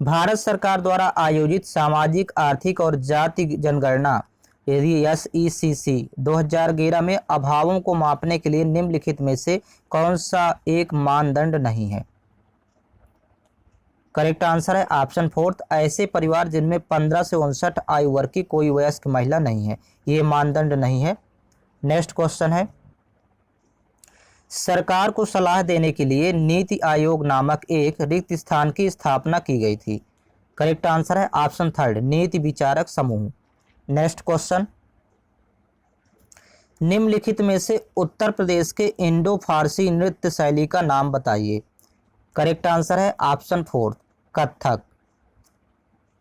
भारत सरकार द्वारा आयोजित सामाजिक आर्थिक और जाति जनगणना SECC 2011 में अभावों को मापने के लिए निम्नलिखित में से कौन सा एक मानदंड नहीं है? करेक्ट आंसर है ऑप्शन फोर्थ ऐसे परिवार जिनमें 15 से 59 आयु वर्ग की कोई वयस्क महिला नहीं है, ये मानदंड नहीं है। नेक्स्ट क्वेश्चन है, सरकार को सलाह देने के लिए नीति आयोग नामक एक रिक्त स्थान की स्थापना की गई थी। करेक्ट आंसर है ऑप्शन थर्ड नीति विचारक समूह। नेक्स्ट क्वेश्चन, निम्नलिखित में से उत्तर प्रदेश के इंडो फारसी नृत्य शैली का नाम बताइए। करेक्ट आंसर है option fourth Kathak.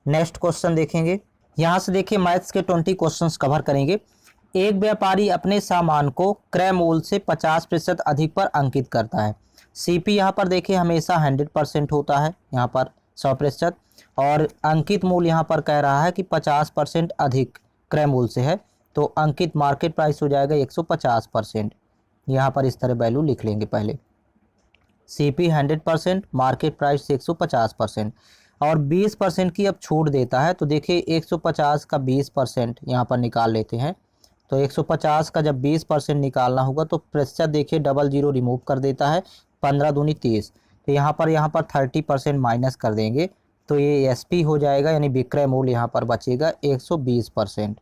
Next question देखेंगे, यहां से देखिए मैथ्स के 20 क्वेश्चंस कवर करेंगे। एक व्यापारी अपने सामान को क्रय मूल्य से 50% अधिक पर अंकित करता है। CP यहाँ पर देखिए हमेशा 100% होता है, यहाँ पर 100%, और अंकित मूल्य यहाँ पर कह रहा है कि 50% अधिक क्रय मूल्य से है, तो अंकित मार्केट प्राइस हो जाएगा 150%। यहाँ पर इस तरह वैल्यू लिख लेंगे पहले। CP 100%, मार्केट प्राइस 150%, और 20% की अब छूट देता है, तो देखिए 150 का 20% यहाँ पर निकाल लेते हैं। तो 150 का जब 20% निकालना होगा तो प्रतिशत देखिए डबल जीरो रिमूव कर देता है, 15 दूनी 30, तो यहाँ पर 30% माइनस कर देंगे, तो ये SP हो जाएगा, यानी विक्रय मूल्य यहाँ पर बचेगा 120%।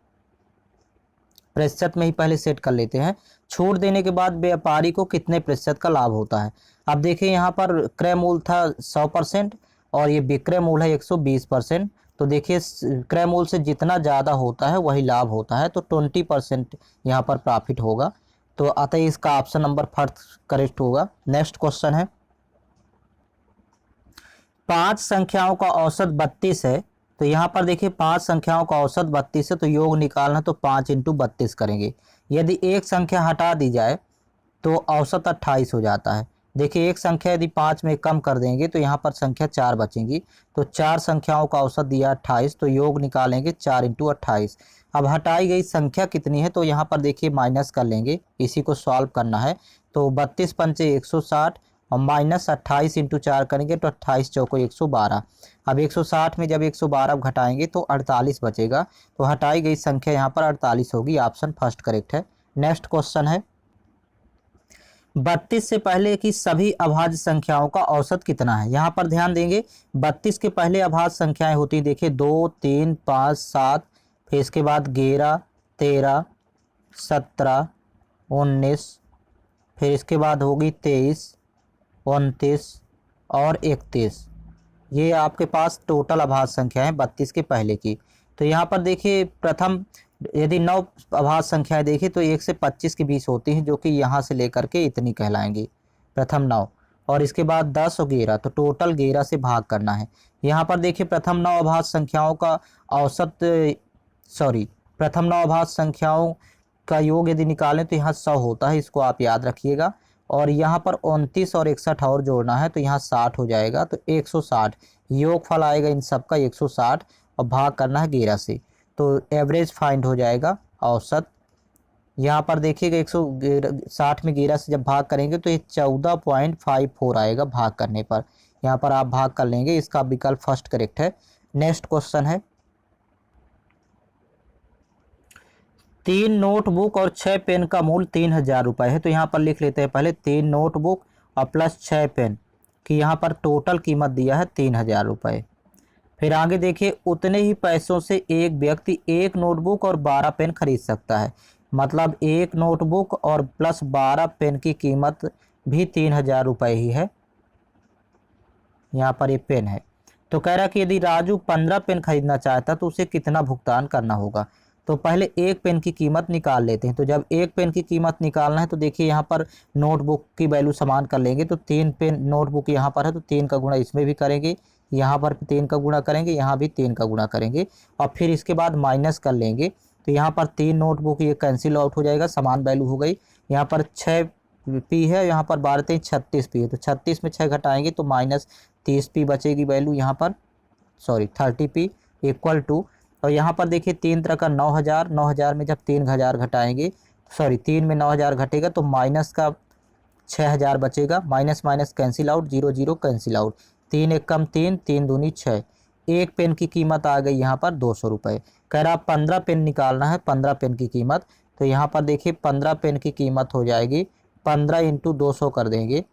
प्रतिशत में ही पहले सेट कर लेते हैं। छूट देने के बाद व्यापारी को कितने प्रतिशत का लाभ होता है? अब देखिए यहाँ पर क्रय मूल्य था 100% और ये विक्रय मूल्य है 120%, तो देखिए क्रय मूल्य से जितना ज़्यादा होता है वही लाभ होता है, तो 20% यहाँ पर प्रॉफिट होगा, तो अतः इसका ऑप्शन नंबर फर्स्ट करेक्ट होगा। नेक्स्ट क्वेश्चन है, 5 संख्याओं का औसत 32 है, तो यहाँ पर देखिए 5 संख्याओं का औसत 32 है, तो योग निकालना तो 5 × 32 करेंगे। यदि एक संख्या हटा दी जाए तो औसत 28 हो जाता है। देखिए एक संख्या यदि 5 में कम कर देंगे तो यहाँ पर संख्या 4 बचेंगी, तो 4 संख्याओं का औसत दिया 28, तो योग निकालेंगे 4 × 28। अब हटाई गई संख्या कितनी है, तो यहाँ पर देखिए माइनस कर लेंगे, इसी को सॉल्व करना है, तो 32 पंचे 160 और माइनस 28 × 4 करेंगे तो 28 चौको 112। अब 160 में जब 112 घटाएंगे तो 48 बचेगा, तो हटाई गई संख्या यहाँ पर 48 होगी, ऑप्शन फर्स्ट करेक्ट है। नेक्स्ट क्वेश्चन है, 32 से पहले की सभी अभाज्य संख्याओं का औसत कितना है? यहाँ पर ध्यान देंगे 32 के पहले अभाज्य संख्याएं होती है, देखिए 2, 3, 5, 7, फिर इसके बाद 11, 13, 17, 19, फिर इसके बाद होगी 23, 29 और 31। ये आपके पास टोटल अभाज्य संख्या है 32 के पहले की। तो यहाँ पर देखिए प्रथम यदि 9 अभाज्य संख्याएं देखें तो 1 से 25 के बीच होती हैं, जो कि यहाँ से लेकर के इतनी कहलाएंगी, प्रथम 9। और इसके बाद 10 और 11, तो टोटल 11 से भाग करना है। यहाँ पर देखिए प्रथम 9 अभाज्य संख्याओं का प्रथम 9 अभाज्य संख्याओं का योग यदि निकालें तो यहाँ 100 होता है, इसको आप याद रखिएगा। और यहाँ पर 29 और 61 और जोड़ना है तो यहाँ 60 हो जाएगा, तो 160 योगफल आएगा इन सब का 160, और भाग करना है 11 से, तो एवरेज फाइंड हो जाएगा, औसत। यहाँ पर देखिएगा 160 में 11 से जब भाग करेंगे तो ये 14.54 आएगा भाग करने पर। यहाँ पर आप भाग कर लेंगे, इसका विकल्प फर्स्ट करेक्ट है। नेक्स्ट क्वेश्चन है, 3 नोटबुक और 6 पेन का मूल्य 3000 रुपये है। तो यहाँ पर लिख लेते हैं पहले 3 नोटबुक और प्लस 6 पेन की यहाँ पर टोटल कीमत दिया है 3000 रुपये। फिर आगे देखिए, उतने ही पैसों से एक व्यक्ति 1 नोटबुक और 12 पेन खरीद सकता है। मतलब 1 नोटबुक और प्लस 12 पेन की कीमत भी 3000 रुपये ही है। यहाँ पर ये पेन है, तो कह रहा कि यदि राजू 15 पेन खरीदना चाहता तो उसे कितना भुगतान करना होगा। तो पहले एक पेन की कीमत निकाल लेते हैं। तो जब एक पेन की कीमत निकालना है तो देखिए यहाँ पर नोटबुक की वैल्यू समान कर लेंगे, तो 3 पेन नोटबुक यहाँ पर है तो 3 का गुणा इसमें भी करेंगे, यहाँ पर 3 का गुणा करेंगे, यहाँ भी 3 का गुणा करेंगे, और फिर इसके बाद माइनस कर लेंगे। तो यहाँ पर 3 नोटबुक ये कैंसिल आउट हो जाएगा, समान वैल्यू हो गई। यहाँ पर 6 पी है, यहाँ पर 12 3 36 पी है, तो 36 में 6 घटाएंगे तो माइनस 30 पी बचेगी वैल्यू यहाँ पर, 30 पी इक्वल टू। और यहाँ पर देखिए 3 तरह का 9000 में जब 3000 घटाएंगे, 3 में 9000 घटेगा तो माइनस का 6000 बचेगा, minus minus cancel out, 0 0 cancel out, 3 एक कम 3, 3 दूनी 6। एक पेन की कीमत आ गई यहाँ पर 200 रुपये। कह रहा 15 पेन निकालना है, 15 पेन की कीमत। तो यहाँ पर देखिए 15 पेन की कीमत हो जाएगी 15 इंटू 200 कर देंगे,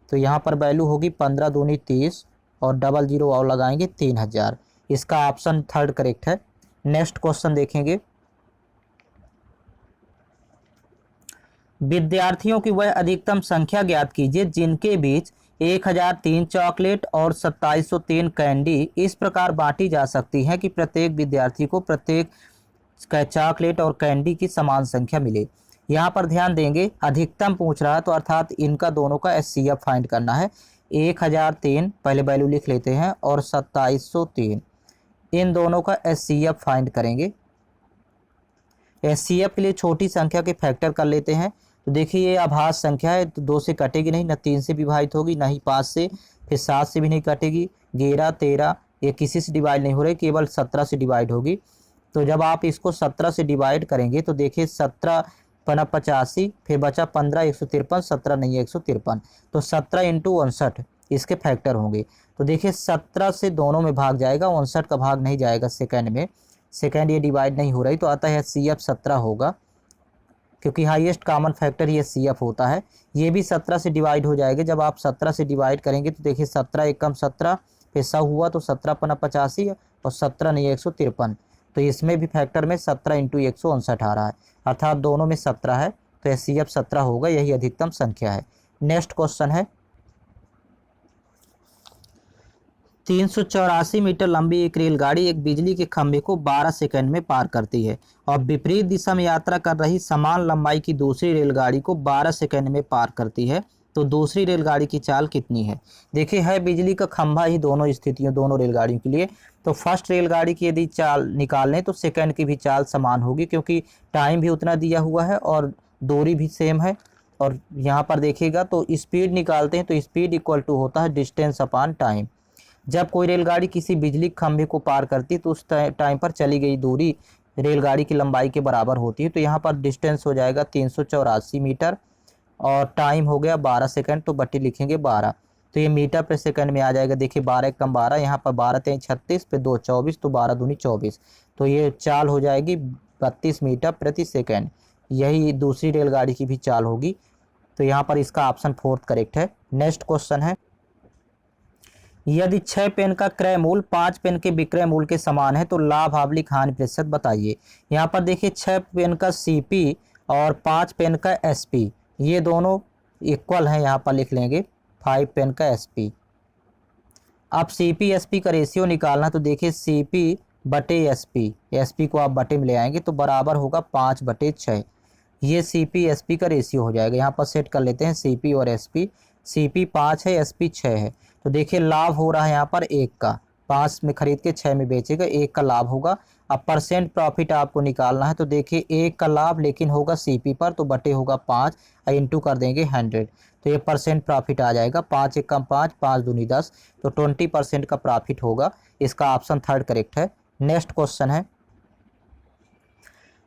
तो यहाँ पर वैल्यू होगी 15 दूनी 30, और डबल 0 और लगाएंगे 3000। इसका ऑप्शन थर्ड करेक्ट है। नेक्स्ट क्वेश्चन देखेंगे, विद्यार्थियों की वह अधिकतम संख्या ज्ञात कीजिए जिनके बीच 1003 चॉकलेट और 2703 कैंडी इस प्रकार बांटी जा सकती है कि प्रत्येक विद्यार्थी को प्रत्येक चॉकलेट और कैंडी की समान संख्या मिले। यहाँ पर ध्यान देंगे, अधिकतम पूछ रहा है तो अर्थात इनका दोनों का एचसीएफ फाइंड करना है। 1003 पहले वैल्यू लिख लेते हैं, और 2703, इन दोनों का एचसीएफ फाइंड करेंगे। एचसीएफ के लिए छोटी संख्या के फैक्टर कर लेते हैं। तो देखिए ये अभाज्य संख्या है, तो 2 से कटेगी नहीं, न 3 से विभाजित होगी, ना ही 5 से, फिर 7 से भी नहीं कटेगी, 11 13 ये किसी से डिवाइड नहीं हो रही, केवल 17 से डिवाइड होगी। तो जब आप इसको 17 से डिवाइड करेंगे तो देखिए 17 पना 85, फिर बचा 15 153, 17 नहीं है 153, तो 17 इंटू 59 इसके फैक्टर होंगे। तो देखिए 17 से दोनों में भाग जाएगा, 59 का भाग नहीं जाएगा सेकंड में, सेकंड ये डिवाइड नहीं हो रही, तो आता है CF 17 होगा, क्योंकि हाईएस्ट कॉमन फैक्टर ये CF होता है। ये भी 17 से डिवाइड हो जाएगा, जब आप 17 से डिवाइड करेंगे तो देखिए 17 एकम 17, फिर 100 हुआ तो 17 पना 85, और 17 नहीं 153, तो इसमें भी फैक्टर में 17 इंटू 159 आ रहा है, अर्थात दोनों में 17 है, तो HCF 17 होगा, यही अधिकतम संख्या है। नेक्स्ट क्वेश्चन है, 384 मीटर लंबी एक रेलगाड़ी एक बिजली के खंभे को 12 सेकंड में पार करती है, और विपरीत दिशा में यात्रा कर रही समान लंबाई की दूसरी रेलगाड़ी को 12 सेकंड में पार करती है, तो दूसरी रेलगाड़ी की चाल कितनी है। देखिए है बिजली का खंभा ही दोनों स्थितियों, दोनों रेलगाड़ियों के लिए। तो फर्स्ट रेलगाड़ी की यदि चाल निकालें तो सेकंड की भी चाल समान होगी, क्योंकि टाइम भी उतना दिया हुआ है और दूरी भी सेम है। और यहाँ पर देखिएगा तो स्पीड निकालते हैं, तो स्पीड इक्वल टू होता है डिस्टेंस अपॉन टाइम। जब कोई रेलगाड़ी किसी बिजली खंभे को पार करती है तो उस टाइम पर चली गई दूरी रेलगाड़ी की लंबाई के बराबर होती है। तो यहाँ पर डिस्टेंस हो जाएगा 384 मीटर, और टाइम हो गया 12 सेकंड, तो बट्टी लिखेंगे 12, तो ये मीटर पर सेकंड में आ जाएगा। देखिए 12 कम 12, यहाँ पर 12 3 36, फिर 2 24, तो 12 दूनी 24, तो ये चाल हो जाएगी 32 मीटर प्रति सेकंड। यही दूसरी रेलगाड़ी की भी चाल होगी, तो यहाँ पर इसका ऑप्शन फोर्थ करेक्ट है। नेक्स्ट क्वेश्चन है, यदि 6 पेन का क्रय मूल्य 5 पेन के विक्रय मूल्य के समान है तो लाभ हानि प्रतिशत बताइए। यहाँ पर देखिए 6 पेन का CP और 5 पेन का SP, ये दोनों इक्वल हैं, यहाँ पर लिख लेंगे 5 पेन का SP। अब CP SP का रेशियो निकालना, तो देखिए CP SP को आप बटे में ले आएंगे तो बराबर होगा 5/6। ये CP SP का रेशियो हो जाएगा। यहाँ पर सेट कर लेते हैं CP और SP। CP 5 है, SP 6 है। तो देखिए लाभ हो रहा है यहाँ पर 1 का, 5 में खरीद के 6 में बेचेगा, 1 का लाभ होगा। अब परसेंट प्रॉफिट आपको निकालना है तो देखिए 1 का लाभ लेकिन होगा CP पर, तो बटे होगा 5 और इंटू कर देंगे 100, तो ये परसेंट प्रॉफिट आ जाएगा। 5 एकम 5, 5 दूनी 10, तो 20% का प्रॉफिट होगा। इसका ऑप्शन थर्ड करेक्ट है। नेक्स्ट क्वेश्चन है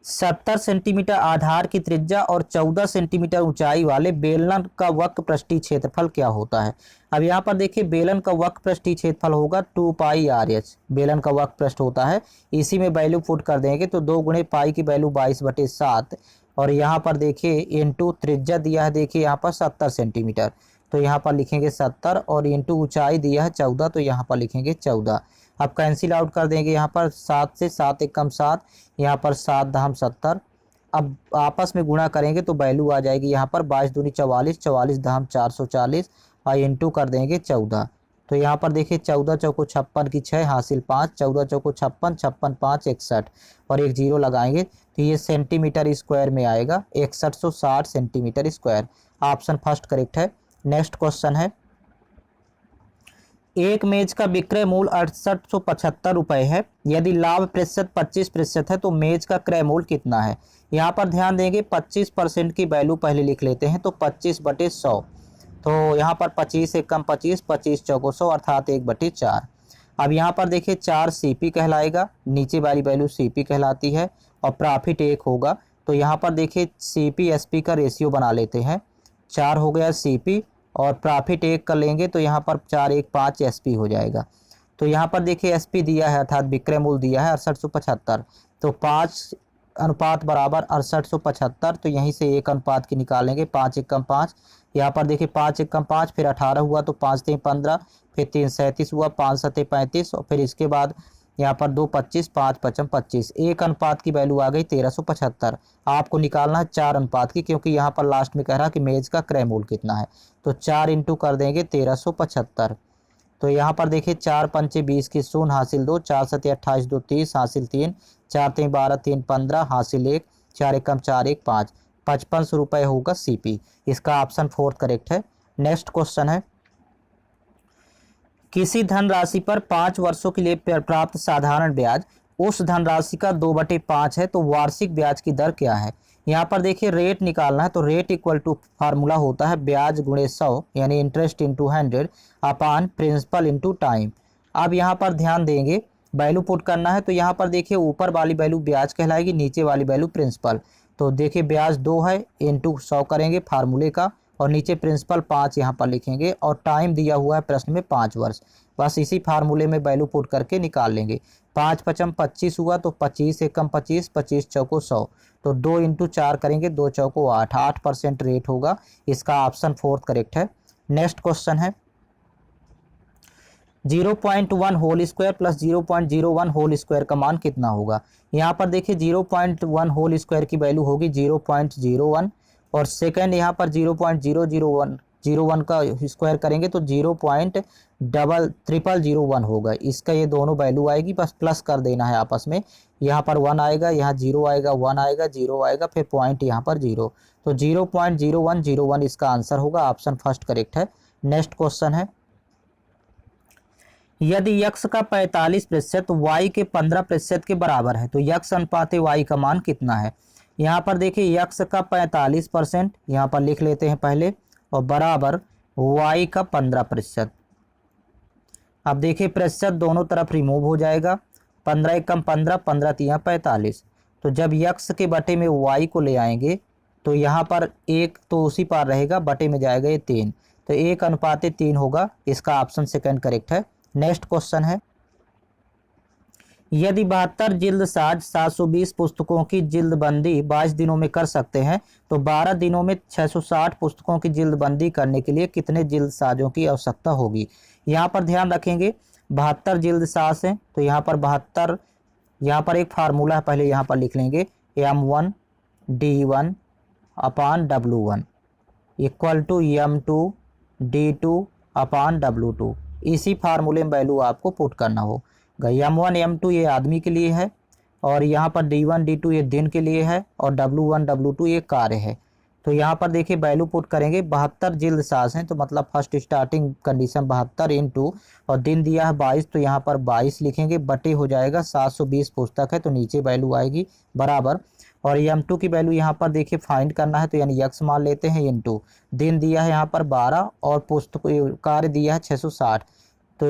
70 सेंटीमीटर आधार की त्रिज्या और 14 सेंटीमीटर ऊंचाई वाले बेलन का वक्र पृष्ठीय क्षेत्रफल क्या होता है। अब यहाँ पर देखिए बेलन का वक्र पृष्ठीय क्षेत्रफल होगा 2πRH। बेलन का वक्र पृष्ठ होता है, इसी में वैल्यू पुट कर देंगे तो 2 गुणे पाई की वैल्यू 22/7, और यहाँ पर देखिए इंटू त्रिज्या दिया है, देखिए यहाँ पर 70 सेंटीमीटर, तो यहाँ पर लिखेंगे 70, और इंटू ऊंचाई दिया है 14, तो यहाँ पर लिखेंगे 14। अब कैंसिल आउट कर देंगे यहाँ पर 7 से, 7 एकम 7, यहाँ पर 7 दहम 70। अब आपस में गुणा करेंगे तो वैल्यू आ जाएगी यहाँ पर 22 दूनी 44, 44 दहम 440, और इंटू कर देंगे 14। तो यहाँ पर देखिए 14 चौको 56 की 6 हासिल 5, 14 चौको 56, 56 5 61, और एक जीरो लगाएंगे तो ये सेंटीमीटर स्क्वायर में आएगा, 6160 centimetre square. Option first correct है। नेक्स्ट क्वेश्चन है एक मेज का विक्रय मूल्य 6875 रुपये है, यदि लाभ प्रतिशत 25% है तो मेज का क्रय मूल्य कितना है। यहाँ पर ध्यान देंगे 25% की वैल्यू पहले लिख लेते हैं, तो 25/100, तो यहाँ पर 25 एकम 25, 25 चौको 100 अर्थात 1/4। अब यहाँ पर देखिए 4 CP कहलाएगा, नीचे वाली वैल्यू CP कहलाती है, और प्रॉफिट 1 होगा। तो यहाँ पर देखिए CP SP का रेशियो बना लेते हैं, 4 हो गया CP और प्रॉफिट 1 कर लेंगे तो यहाँ पर 4 1 5 SP हो जाएगा। तो यहाँ पर देखिए SP दिया है अर्थात विक्रय मूल्य दिया है 6875, तो 5 अनुपात बराबर 6875, तो यहीं से 1 अनुपात की निकालेंगे, 5 एकम 5, यहाँ पर देखिए 5 एकम 5, फिर 18 हुआ तो 5 3 15, फिर 3 37 हुआ, 5 7 35, और फिर इसके बाद यहाँ पर 2 25, 5 5 25, 1 अनुपात की वैल्यू आ गई 1375। आपको निकालना है 4 अनुपात की, क्योंकि यहाँ पर लास्ट में कह रहा है कि मेज का क्रय मूल्य कितना है, तो 4 इंटू कर देंगे 1375। तो यहाँ पर देखिए 4 पंचे 20 की 0 हासिल 2, 4 7 28 2 30 हासिल 3, 4 3 12 3 15 हासिल 1, 4 एकम 4 1 5, 5500 रुपये होगा CP। इसका ऑप्शन फोर्थ करेक्ट है। नेक्स्ट क्वेश्चन है किसी धनराशि पर 5 वर्षों के लिए प्राप्त साधारण ब्याज उस धनराशि का 2/5 है, तो वार्षिक ब्याज की दर क्या है। यहाँ पर देखिए रेट निकालना है, तो रेट इक्वल टू फार्मूला होता है ब्याज गुणे 100, यानी इंटरेस्ट इंटू 100 अपान प्रिंसिपल इंटू टाइम। अब यहाँ पर ध्यान देंगे वैल्यू पुट करना है, तो यहाँ पर देखिए ऊपर वाली वैल्यू ब्याज कहलाएगी, नीचे वाली वैल्यू प्रिंसिपल। तो देखिए ब्याज 2 है, इंटू 100 करेंगे फार्मूले का, और नीचे प्रिंसिपल 5 यहाँ पर लिखेंगे, और टाइम दिया हुआ है प्रश्न में 5 वर्ष। बस इसी फार्मूले में वैल्यू पुट करके निकाल लेंगे। 5 5 25 हुआ तो 25 एकम 25, 25 चौको 100, तो 2 इंटू 4 करेंगे, 2 चौको 8, 8% रेट होगा। इसका ऑप्शन फोर्थ करेक्ट है। नेक्स्ट क्वेश्चन है 0.1 whole square plus 0.01 whole square का मान कितना होगा। यहाँ पर देखिए 0.1 होल स्क्वायर की वैल्यू होगी 0.01, और सेकंड यहाँ पर 0.001 का स्क्वायर करेंगे तो 0.0001 होगा। इसका ये दोनों वैल्यू आएगी, बस प्लस कर देना है आपस में। यहाँ पर 1 आएगा, यहाँ 0 आएगा, 1 आएगा, 0 आएगा, फिर पॉइंट यहाँ पर 0, तो 0.0101 इसका आंसर होगा। ऑप्शन फर्स्ट करेक्ट है। नेक्स्ट क्वेश्चन है यदि यक्स का 45% y के 15% के बराबर है तो यक्स अनुपात y का मान कितना है। यहाँ पर देखिए यक्स का 45% यहाँ पर लिख लेते हैं पहले, और बराबर y का 15%। अब देखिए प्रतिशत दोनों तरफ रिमूव हो जाएगा, 15 एकम 15, 15 तिया 45, तो जब यक्स के बटे में y को ले आएंगे तो यहाँ पर 1 तो उसी पार रहेगा, बटे में जाएगा ये 3, तो 1 अनुपात 3 होगा। इसका ऑप्शन सेकंड करेक्ट है। नेक्स्ट क्वेश्चन है यदि 72 जिल्द साज 720 पुस्तकों की जिल्दबंदी 22 दिनों में कर सकते हैं तो 12 दिनों में 660 पुस्तकों की जिल्दबंदी करने के लिए कितने जिल्द साजों की आवश्यकता होगी। यहाँ पर ध्यान रखेंगे 72 जिल्द साज हैं, तो यहाँ पर 72, यहाँ पर एक फार्मूला है, पहले यहाँ पर लिख लेंगे M1 D1 upon W1 equal to M2 D2 upon W2। इसी फार्मूले में वैल्यू आपको पुट करना हो। M1 M2 ये आदमी के लिए है, और यहाँ पर D1 D2 ये दिन के लिए है, और W1 W2 ये कार्य है। तो यहाँ पर देखिए वैल्यू पुट करेंगे, 72 जिल्द साज हैं, तो मतलब फर्स्ट स्टार्टिंग कंडीशन 72 इंटू, और दिन दिया है 22, तो यहाँ पर 22 लिखेंगे, बटे हो जाएगा 720 पुस्तक है, तो नीचे वैल्यू आएगी बराबर। और M2 की वैल्यू यहाँ पर देखिए फाइंड करना है, तो यानी यक्स मान लेते हैं इंटू, दिन दिया है यहाँ पर 12, और पुस्तक कार्य दिया है 660। तो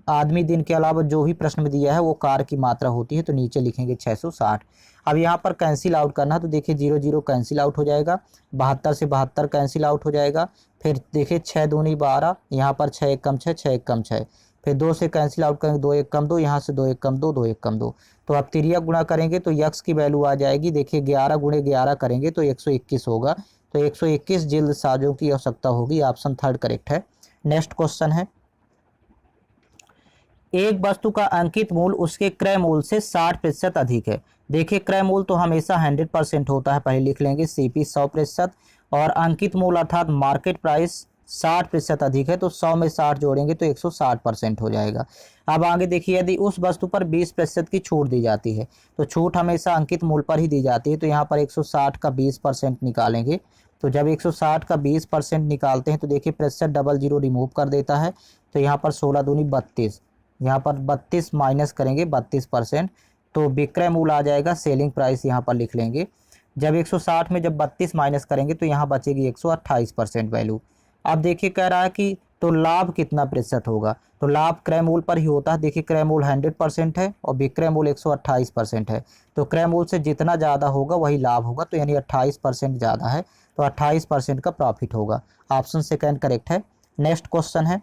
आदमी दिन के अलावा जो भी प्रश्न में दिया है वो कार की मात्रा होती है, तो नीचे लिखेंगे 660। अब यहाँ पर कैंसिल आउट करना है, तो देखिए 0 0 कैंसिल आउट हो जाएगा, 72 से 72 कैंसिल आउट हो जाएगा। फिर देखिए 6 दूनी 12, यहाँ पर 6 1 कम 6, 6 1 कम 6, फिर 2 से कैंसिल आउट करेंगे, 2 1 कम 2, यहाँ से 2 1 कम 2, 2 1 कम 2। तो अब तिरिया गुणा करेंगे तो यक्स की वैल्यू आ जाएगी, देखिए 11 गुणे 11 करेंगे तो 121 होगा। तो 121 जिल्द साजों की आवश्यकता होगी। ऑप्शन थर्ड करेक्ट है। नेक्स्ट क्वेश्चन है, एक वस्तु का अंकित मूल्य उसके क्रय मूल्य से 60% अधिक है। देखिए क्रय मूल्य तो हमेशा 100% होता है, पहले लिख लेंगे CP 100%, और अंकित मूल्य अर्थात मार्केट प्राइस 60% अधिक है, तो 100 में 60 जोड़ेंगे तो 160% हो जाएगा। अब आगे देखिए, यदि उस वस्तु पर 20% की छूट दी जाती है, तो छूट हमेशा अंकित मूल्य पर ही दी जाती है, तो यहाँ पर 160 का 20% निकालेंगे। तो जब 160 का 20% निकालते हैं तो देखिए प्रतिशत डबल जीरो रिमूव कर देता है, तो यहाँ पर 16 दूनी 32, यहाँ पर 32 माइनस करेंगे 32%, तो विक्रय मूल्य आ जाएगा, सेलिंग प्राइस यहाँ पर लिख लेंगे। जब 160 में जब 32 माइनस करेंगे तो यहाँ बचेगी 128% वैल्यू। अब देखिए कह रहा है कि तो लाभ कितना प्रतिशत होगा, तो लाभ क्रय मूल्य पर ही होता है। देखिए क्रय मूल्य 100% है और विक्रय मूल्य 128% है, तो क्रय मूल्य से जितना ज़्यादा होगा वही लाभ होगा, तो यानी 28% ज़्यादा है, तो 28% का प्रॉफिट होगा। ऑप्शन सेकंड करेक्ट है। नेक्स्ट क्वेश्चन है,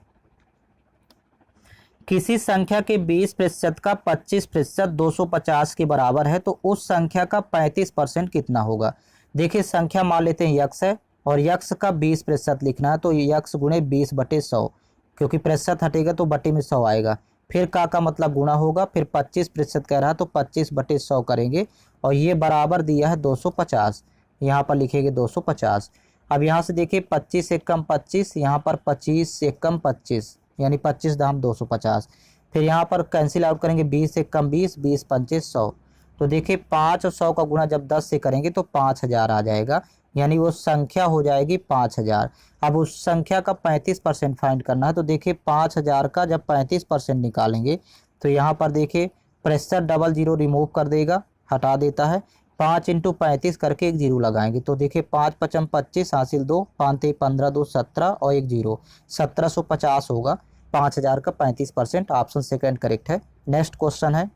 किसी संख्या के 20% का 25% 250 के बराबर है, तो उस संख्या का 35% कितना होगा। देखिए संख्या मान लेते हैं यक्स है, और यक्स का 20% लिखना है, तो यक्स गुणे 20/100, क्योंकि प्रतिशत हटेगा तो बटे में 100 आएगा। फिर का मतलब गुणा होगा, फिर 25% कह रहा है तो 25/100 करेंगे, और ये बराबर दिया है 250, यहाँ पर लिखेंगे 250। अब यहाँ से देखिए 25 एक कम 25, यहाँ पर 25 एक कम 25, यानी 25 दाम 250। फिर यहाँ पर कैंसिल आउट करेंगे, 20 से कम 20, 20 पंचे 100, तो देखिए 5 और 100 का गुणा जब 10 से करेंगे तो 5000 आ जाएगा, यानी वो संख्या हो जाएगी 5000। अब उस संख्या का 35% फाइंड करना है, तो देखिए 5000 का जब 35% निकालेंगे तो यहाँ पर देखिए प्रतिशत डबल जीरो रिमूव कर देगा, हटा देता है। 5 × 35 करके एक जीरो लगाएंगे, तो देखिए 5 × 5 = 25 हासिल 2, 5 × 15 2 17 और एक जीरो 1750 होगा। 5000 का 35%, ऑप्शन सेकंड करेक्ट है। नेक्स्ट क्वेश्चन है,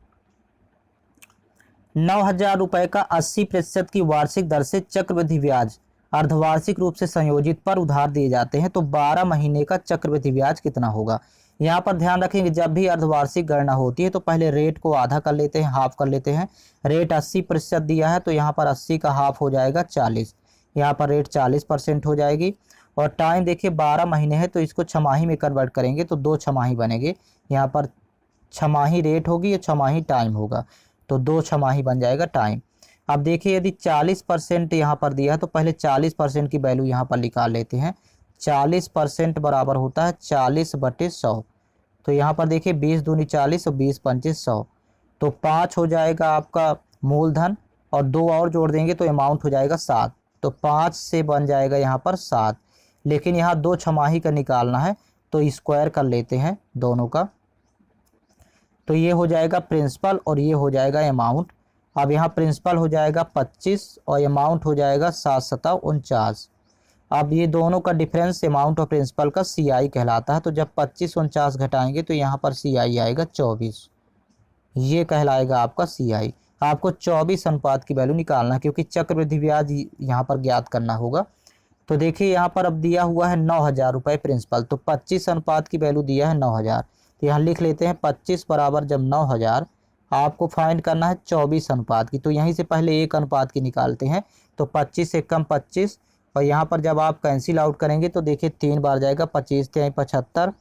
9000 रुपए का 80% की वार्षिक दर से चक्रवृद्धि ब्याज अर्धवार्षिक रूप से संयोजित पर उधार दिए जाते हैं, तो 12 महीने का चक्रवृद्धि ब्याज कितना होगा। यहाँ पर ध्यान रखेंगे, जब भी अर्धवार्षिक गणना होती है तो पहले रेट को आधा कर लेते हैं, हाफ कर लेते हैं। रेट 80% दिया है, तो यहाँ पर 80 का हाफ हो जाएगा 40, यहाँ पर रेट 40% हो जाएगी। और टाइम देखिए 12 महीने है, तो इसको छमाही में कन्वर्ट करेंगे तो 2 छमाही बनेंगे। यहाँ पर छमाही रेट होगी या छमाही टाइम होगा, तो 2 छमाही बन जाएगा टाइम। अब देखिए यदि 40% यहाँ पर दिया है, तो पहले 40% की वैल्यू यहाँ पर निकाल लेते हैं। 40% बराबर होता है 40/100, तो यहाँ पर देखिए 20 दूनी 40 और 20 पंचे 100, तो 5 हो जाएगा आपका मूलधन, और 2 और जोड़ देंगे तो अमाउंट हो जाएगा 7, तो 5 से बन जाएगा यहाँ पर 7। लेकिन यहाँ 2 छमाही का निकालना है, तो स्क्वायर कर लेते हैं दोनों का, तो ये हो जाएगा प्रिंसिपल और ये हो जाएगा अमाउंट। अब यहाँ प्रिंसिपल हो जाएगा 25 और अमाउंट हो जाएगा 7 × 7 = 49। अब ये दोनों का डिफरेंस अमाउंट और प्रिंसिपल का CI कहलाता है, तो जब 25 49 घटाएंगे तो यहाँ पर CI आएगा 24, ये कहलाएगा आपका CI। आपको 24 अनुपात की वैल्यू निकालना है, क्योंकि चक्रवृद्धि ब्याज यहाँ पर ज्ञात करना होगा। तो देखिए यहाँ पर अब दिया हुआ है 9000 रुपये प्रिंसिपल, तो 25 अनुपात की वैल्यू दिया है 9000, तो यहाँ लिख लेते हैं 25 बराबर जब 9000, आपको फाइंड करना है 24 अनुपात की, तो यहीं से पहले 1 अनुपात की निकालते हैं, तो 25 से कम 25, और यहाँ पर जब आप कैंसिल आउट करेंगे तो देखिए 3 बार जाएगा, 25 × 3 = 75,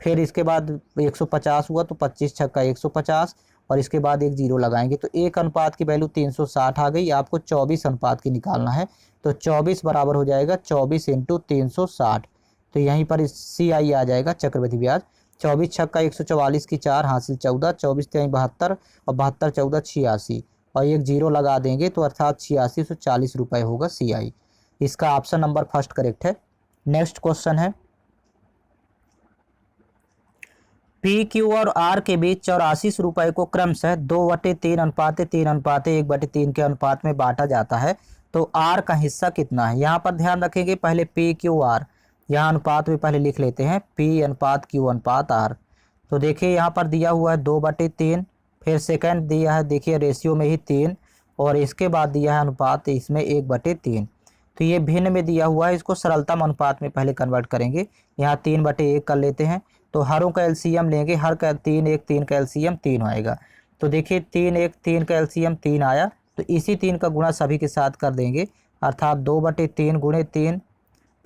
फिर इसके बाद 150 हुआ तो 25 × 6 = 150, और इसके बाद एक जीरो लगाएंगे, तो 1 अनुपात की वैल्यू 360 आ गई। आपको 24 अनुपात की निकालना है, तो 24 बराबर हो जाएगा 24 × 360, तो यहीं पर CI आ जाएगा चक्रवृद्धि ब्याज। 24 छक्का 144 की 4 हासिल 14, 24 तिहाई 72 और 72 14 86 और एक जीरो लगा देंगे तो अर्थात 8640 रुपये होगा CI। इसका ऑप्शन नंबर फर्स्ट करेक्ट है। नेक्स्ट क्वेश्चन है, PQ और R के बीच 84 रुपये को क्रमशः 2/3:3:1/3 के अनुपात में बांटा जाता है, तो R का हिस्सा कितना है। यहाँ पर ध्यान रखेंगे, पहले PQR, यहाँ अनुपात में पहले लिख लेते हैं P/Q/R। तो देखिए यहाँ पर दिया हुआ है 2/3, फिर सेकंड दिया है देखिए रेशियो में ही 3, और इसके बाद दिया है अनुपात इसमें 1/3। तो ये भिन्न में दिया हुआ है, इसको सरलता अनुपात में पहले कन्वर्ट करेंगे। यहाँ 3/1 कर लेते हैं, तो हरों का एलसीएम लेंगे, हर का 3 1 3 का एलसीएम 3 आएगा। तो देखिए 3 1 3 का एलसीएम 3 आया, तो इसी 3 का गुणा सभी के साथ कर देंगे, अर्थात 2/3 गुणे 3,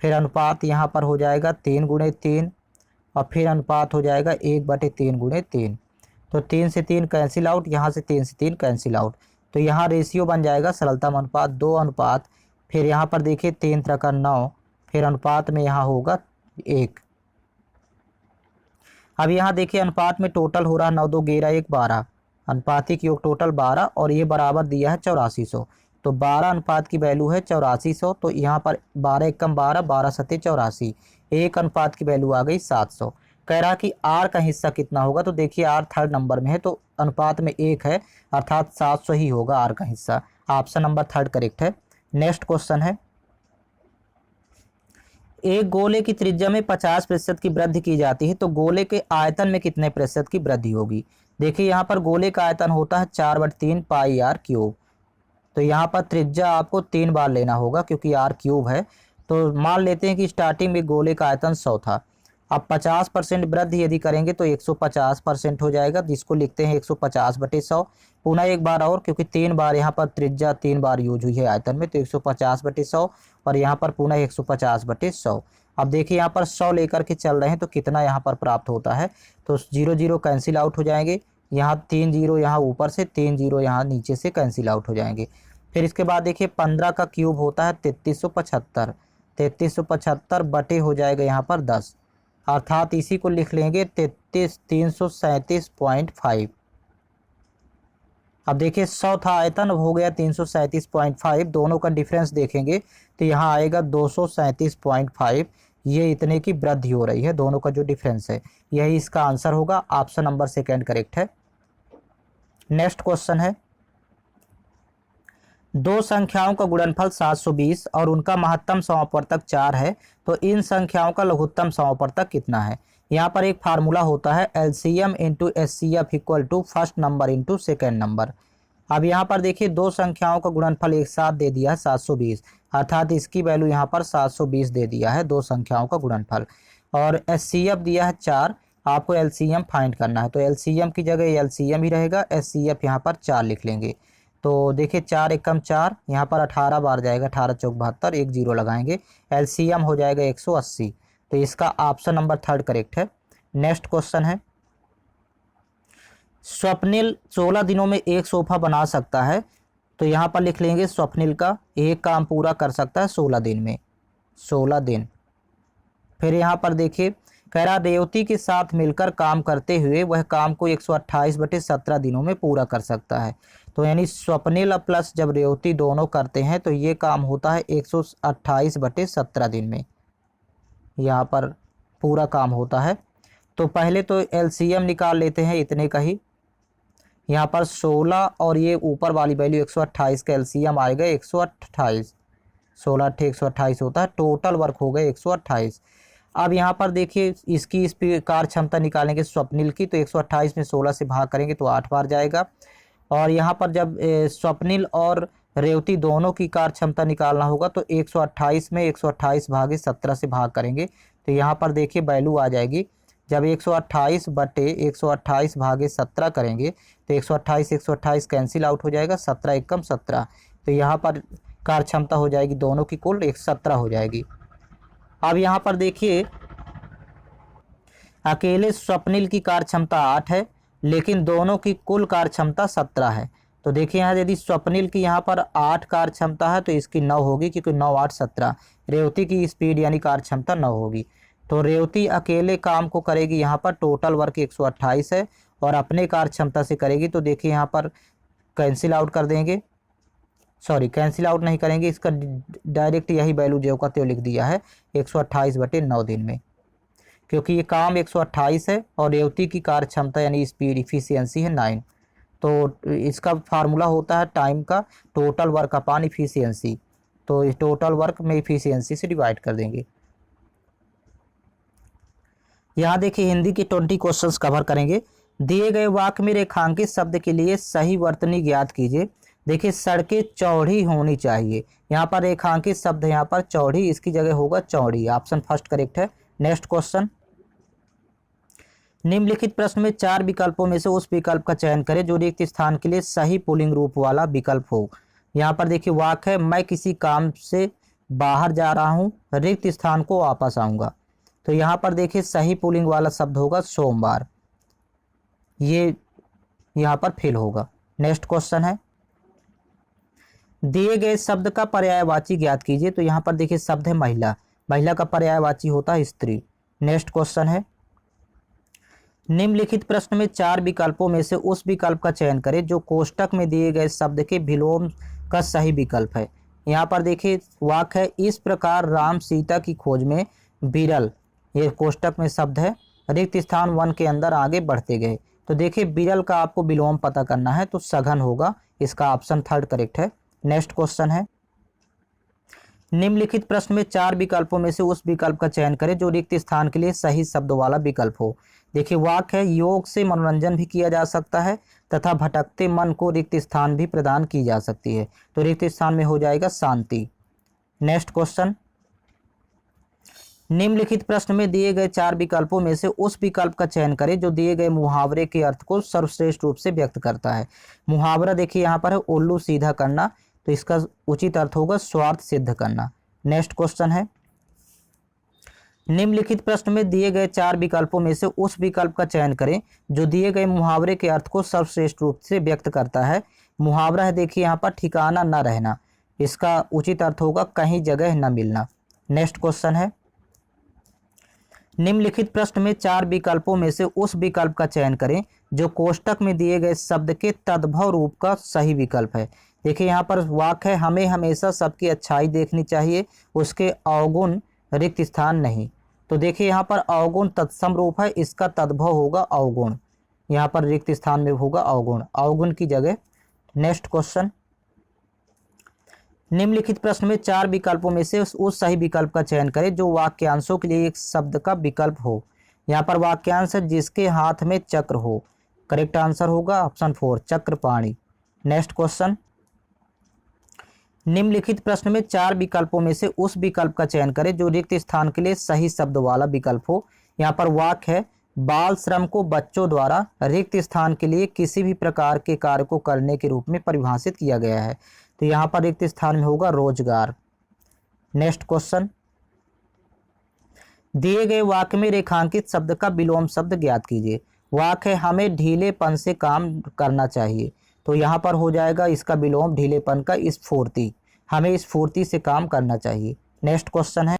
फिर अनुपात यहाँ पर हो जाएगा 3 गुणे 3 और फिर अनुपात हो जाएगा 1/3 गुणे 3। तो 3 से 3 कैंसिल आउट, यहाँ से 3 से 3 कैंसिल आउट, तो यहाँ रेशियो बन जाएगा सरलता अनुपात 2 अनुपात, फिर यहाँ पर देखिए 3 3 का 9, फिर अनुपात में यहाँ होगा 1। अब यहाँ देखिए अनुपात में टोटल हो रहा 9 2 11 1 12, अनुपातिक योग टोटल 12 और ये बराबर दिया है 8400, तो 12 अनुपात की वैल्यू है 8400। तो यहाँ पर 12 एकम 12 12 सत्ते 84, एक अनुपात की वैल्यू आ गई 700। कह रहा कि R का हिस्सा कितना होगा, तो देखिए R थर्ड नंबर में है, तो अनुपात में 1 है, अर्थात 700 ही होगा R का हिस्सा। ऑप्शन नंबर थर्ड करेक्ट है। नेक्स्ट क्वेश्चन है, एक गोले की त्रिज्या में 50% की वृद्धि की जाती है, तो गोले के आयतन में कितने प्रतिशत की वृद्धि होगी। देखिए यहाँ पर गोले का आयतन होता है 4/3 पाई R क्यूब, तो यहाँ पर त्रिज्या आपको 3 बार लेना होगा क्योंकि R क्यूब है। तो मान लेते हैं कि स्टार्टिंग में गोले का आयतन 100 था, अब 50% वृद्धि यदि करेंगे तो 150% हो जाएगा, जिसको लिखते हैं 150/100। पुनः एक बार और, क्योंकि 3 बार यहाँ पर त्रिज्या 3 बार यूज हुई है आयतन में, तो 150/100 और यहाँ पर पुनः 150/100। अब देखिए यहाँ पर 100 लेकर के चल रहे हैं, तो कितना यहाँ पर प्राप्त होता है, तो 0 0 कैंसिल आउट हो जाएंगे, यहाँ 3 0 यहाँ ऊपर से, 3 0 यहाँ नीचे से कैंसिल आउट हो जाएंगे। फिर इसके बाद देखिए 15 का क्यूब होता है 3375, 3375 बटे हो जाएगा यहाँ पर 10, अर्थात इसी को लिख लेंगे 337.5। अब देखिए 100 था आयतन, अब हो गया 337.5, दोनों का डिफरेंस देखेंगे तो यहाँ आएगा 237.5, ये इतने की वृद्धि हो रही है, दोनों का जो डिफरेंस है, यही इसका आंसर होगा। ऑप्शन नंबर सेकंड करेक्ट है। नेक्स्ट क्वेश्चन है, दो संख्याओं का गुणनफल 720 और उनका महत्तम समापवर्तक 4 है, तो इन संख्याओं का लघुत्तम समापवर्तक कितना है। यहाँ पर एक फार्मूला होता है LCM into SCF equal to first number into second number. अब यहाँ पर देखिए दो संख्याओं का गुणनफल एक साथ दे दिया है 720, अर्थात इसकी वैल्यू यहाँ पर 720 दे दिया है दो संख्याओं का गुणनफल, और SCF दिया है 4, आपको LCM फाइंड करना है, तो LCM की जगह LCM ही रहेगा, SCF यहाँ पर 4 लिख लेंगे। तो देखिए 4 एकम 4, यहाँ पर 18 बार जाएगा, 18 चौक 72, एक जीरो लगाएंगे, LCM हो जाएगा 180, तो इसका ऑप्शन नंबर थर्ड करेक्ट है। नेक्स्ट क्वेश्चन है, स्वप्निल 16 दिनों में एक सोफा बना सकता है, तो यहाँ पर लिख लेंगे स्वप्निल का एक काम पूरा कर सकता है 16 दिन में, 16 दिन। फिर यहाँ पर देखिए कह रहा रेवती के साथ मिलकर काम करते हुए वह काम को 128/17 दिनों में पूरा कर सकता है, तो यानी स्वप्निल प्लस जब रेवती दोनों करते हैं तो ये काम होता है 128/17 दिन में, यहाँ पर पूरा काम होता है। तो पहले तो LCM निकाल लेते हैं इतने का ही, यहाँ पर 16 और ये ऊपर वाली वैल्यू 128 का LCM आएगा 128, 16 8 128 होता है, टोटल वर्क हो गए 128। अब यहाँ पर देखिए इसकी इस कार्य क्षमता निकालेंगे स्वप्निल की, तो 128 में 16 से भाग करेंगे तो 8 बार जाएगा, और यहाँ पर जब स्वप्निल और रेवती दोनों की कार्य क्षमता निकालना होगा तो 128 में 128 भागे 17 से भाग करेंगे, तो यहाँ पर देखिए वैल्यू आ जाएगी, जब 128/128 भागे 17 करेंगे तो 128 कैंसिल आउट हो जाएगा, 17 एकम 17, तो यहाँ पर कार्य क्षमता हो जाएगी दोनों की कुल 117 हो जाएगी। अब यहाँ पर देखिए अकेले स्वप्निल की कार्य क्षमता 8 है, लेकिन दोनों की कुल कार्य क्षमता 17 है, तो देखिए यहाँ यदि स्वप्निल की यहाँ पर 8 कार्य क्षमता है तो इसकी 9 होगी, क्योंकि 9 8 17, रेवती की स्पीड यानी कार्य क्षमता 9 होगी। तो रेवती अकेले काम को करेगी, यहाँ पर टोटल वर्क 128 है और अपने कार्य क्षमता से करेगी। तो देखिए यहाँ पर कैंसिल आउट कर देंगे, सॉरी कैंसिल आउट नहीं करेंगे, इसका डायरेक्ट यही वैल्यू जो का त्यो लिख दिया है 128/9 दिन में, क्योंकि ये काम 128 है और रेवती की कार्य क्षमता यानी स्पीड इफिशियंसी है 9। तो इसका फार्मूला होता है टाइम का टोटल वर्क अपॉन इफिशियंसी, तो इस टोटल वर्क में इफिशियंसी से डिवाइड कर देंगे। यहाँ देखिए हिंदी के 20 क्वेश्चंस कवर करेंगे। दिए गए वाक्य में रेखांकित शब्द के लिए सही वर्तनी ज्ञात कीजिए। देखिए सड़कें चौड़ी होनी चाहिए, यहाँ पर रेखांकित शब्द है, यहाँ पर चौड़ी, इसकी जगह होगा चौड़ी, ऑप्शन फर्स्ट करेक्ट है। नेक्स्ट क्वेश्चन, निम्नलिखित प्रश्न में 4 विकल्पों में से उस विकल्प का चयन करें जो रिक्त स्थान के लिए सही पुल्लिंग रूप वाला विकल्प हो। यहाँ पर देखिए वाक्य है मैं किसी काम से बाहर जा रहा हूँ, रिक्त स्थान को वापस आऊँगा। तो यहाँ पर देखिए सही पुल्लिंग वाला शब्द होगा सोमवार, ये यहाँ पर फेल होगा। नेक्स्ट क्वेश्चन है, दिए गए शब्द का पर्यायवाची ज्ञात कीजिए। तो यहाँ पर देखिए शब्द है महिला, महिला का पर्यायवाची होता है स्त्री। नेक्स्ट क्वेश्चन है, निम्नलिखित प्रश्न में 4 विकल्पों में से उस विकल्प का चयन करें जो कोष्टक में दिए गए शब्द के विलोम का सही विकल्प है। यहाँ पर देखिए वाक्य है इस प्रकार राम सीता की खोज में बिरल, ये कोष्टक में शब्द है, रिक्त स्थान 1 के अंदर आगे बढ़ते गए। तो देखिए बिरल का आपको विलोम पता करना है, तो सघन होगा, इसका ऑप्शन थर्ड करेक्ट है। नेक्स्ट क्वेश्चन है, निम्नलिखित प्रश्न में 4 विकल्पों में से उस विकल्प का चयन करें जो रिक्त स्थान के लिए सही शब्द वाला विकल्प हो। देखिए वाक्य है योग से मनोरंजन भी किया जा सकता है तथा भटकते मन को रिक्त स्थान भी प्रदान की जा सकती है। तो रिक्त स्थान में हो जाएगा शांति। नेक्स्ट क्वेश्चन, निम्नलिखित प्रश्न में दिए गए 4 विकल्पों में से उस विकल्प का चयन करें जो दिए गए मुहावरे के अर्थ को सर्वश्रेष्ठ रूप से व्यक्त करता है। मुहावरा देखिए यहाँ पर है उल्लू सीधा करना, तो इसका उचित अर्थ होगा स्वार्थ सिद्ध करना। नेक्स्ट क्वेश्चन है, निम्नलिखित प्रश्न में दिए गए 4 विकल्पों में से उस विकल्प का चयन करें जो दिए गए मुहावरे के अर्थ को सर्वश्रेष्ठ रूप से व्यक्त करता है। मुहावरा है देखिए यहाँ पर ठिकाना न रहना, इसका उचित अर्थ होगा कहीं जगह न मिलना। नेक्स्ट क्वेश्चन है, निम्नलिखित प्रश्न में 4 विकल्पों में से उस विकल्प का चयन करें जो कोष्टक में दिए गए शब्द के तद्भव रूप का सही विकल्प है। देखिए यहाँ पर वाक्य है हमें हमेशा सबकी अच्छाई देखनी चाहिए, उसके अवगुण रिक्त स्थान नहीं। तो देखिए यहाँ पर अवगुण तत्सम रूप है, इसका तद्भव होगा अवगुण, यहाँ पर रिक्त स्थान में होगा अवगुण, अवगुण की जगह। नेक्स्ट क्वेश्चन, निम्नलिखित प्रश्न में 4 विकल्पों में से उस सही विकल्प का चयन करें जो वाक्यांशों के लिए एक शब्द का विकल्प हो। यहाँ पर वाक्यांश है जिसके हाथ में चक्र हो, करेक्ट आंसर होगा ऑप्शन 4 चक्रपाणी। नेक्स्ट क्वेश्चन, निम्नलिखित प्रश्न में 4 विकल्पों में से उस विकल्प का चयन करें जो रिक्त स्थान के लिए सही शब्द वाला विकल्प हो। यहाँ पर वाक्य है बाल श्रम को बच्चों द्वारा रिक्त स्थान के लिए किसी भी प्रकार के कार्य को करने के रूप में परिभाषित किया गया है। तो यहाँ पर रिक्त स्थान में होगा रोजगार। नेक्स्ट क्वेश्चन, दिए गए वाक्य में रेखांकित शब्द का विलोम शब्द ज्ञात कीजिए। वाक्य है हमें ढीलेपन से काम करना चाहिए, तो यहाँ पर हो जाएगा इसका विलोम ढीलेपन का स्फूर्ति, हमें स्फूर्ति से काम करना चाहिए। नेक्स्ट क्वेश्चन है,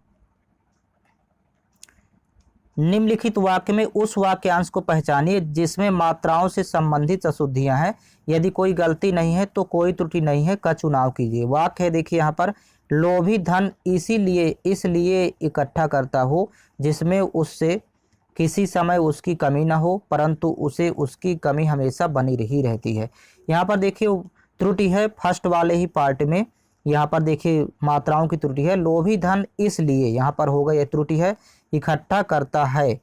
निम्नलिखित वाक्य में उस वाक्यांश को पहचानिए जिसमें मात्राओं से संबंधित अशुद्धियां हैं, यदि कोई गलती नहीं है तो कोई त्रुटि नहीं है का चुनाव कीजिए। वाक्य है देखिए यहाँ पर लोभी धन इसलिए इकट्ठा करता हो जिसमें उससे किसी समय उसकी कमी ना हो, परंतु उसे उसकी कमी हमेशा बनी ही रहती है। यहाँ पर देखिए त्रुटि है फर्स्ट वाले ही पार्ट में, यहाँ पर देखिए मात्राओं की त्रुटि है, लोभी धन इसलिए यहाँ पर होगा यह त्रुटि है, इकट्ठा करता है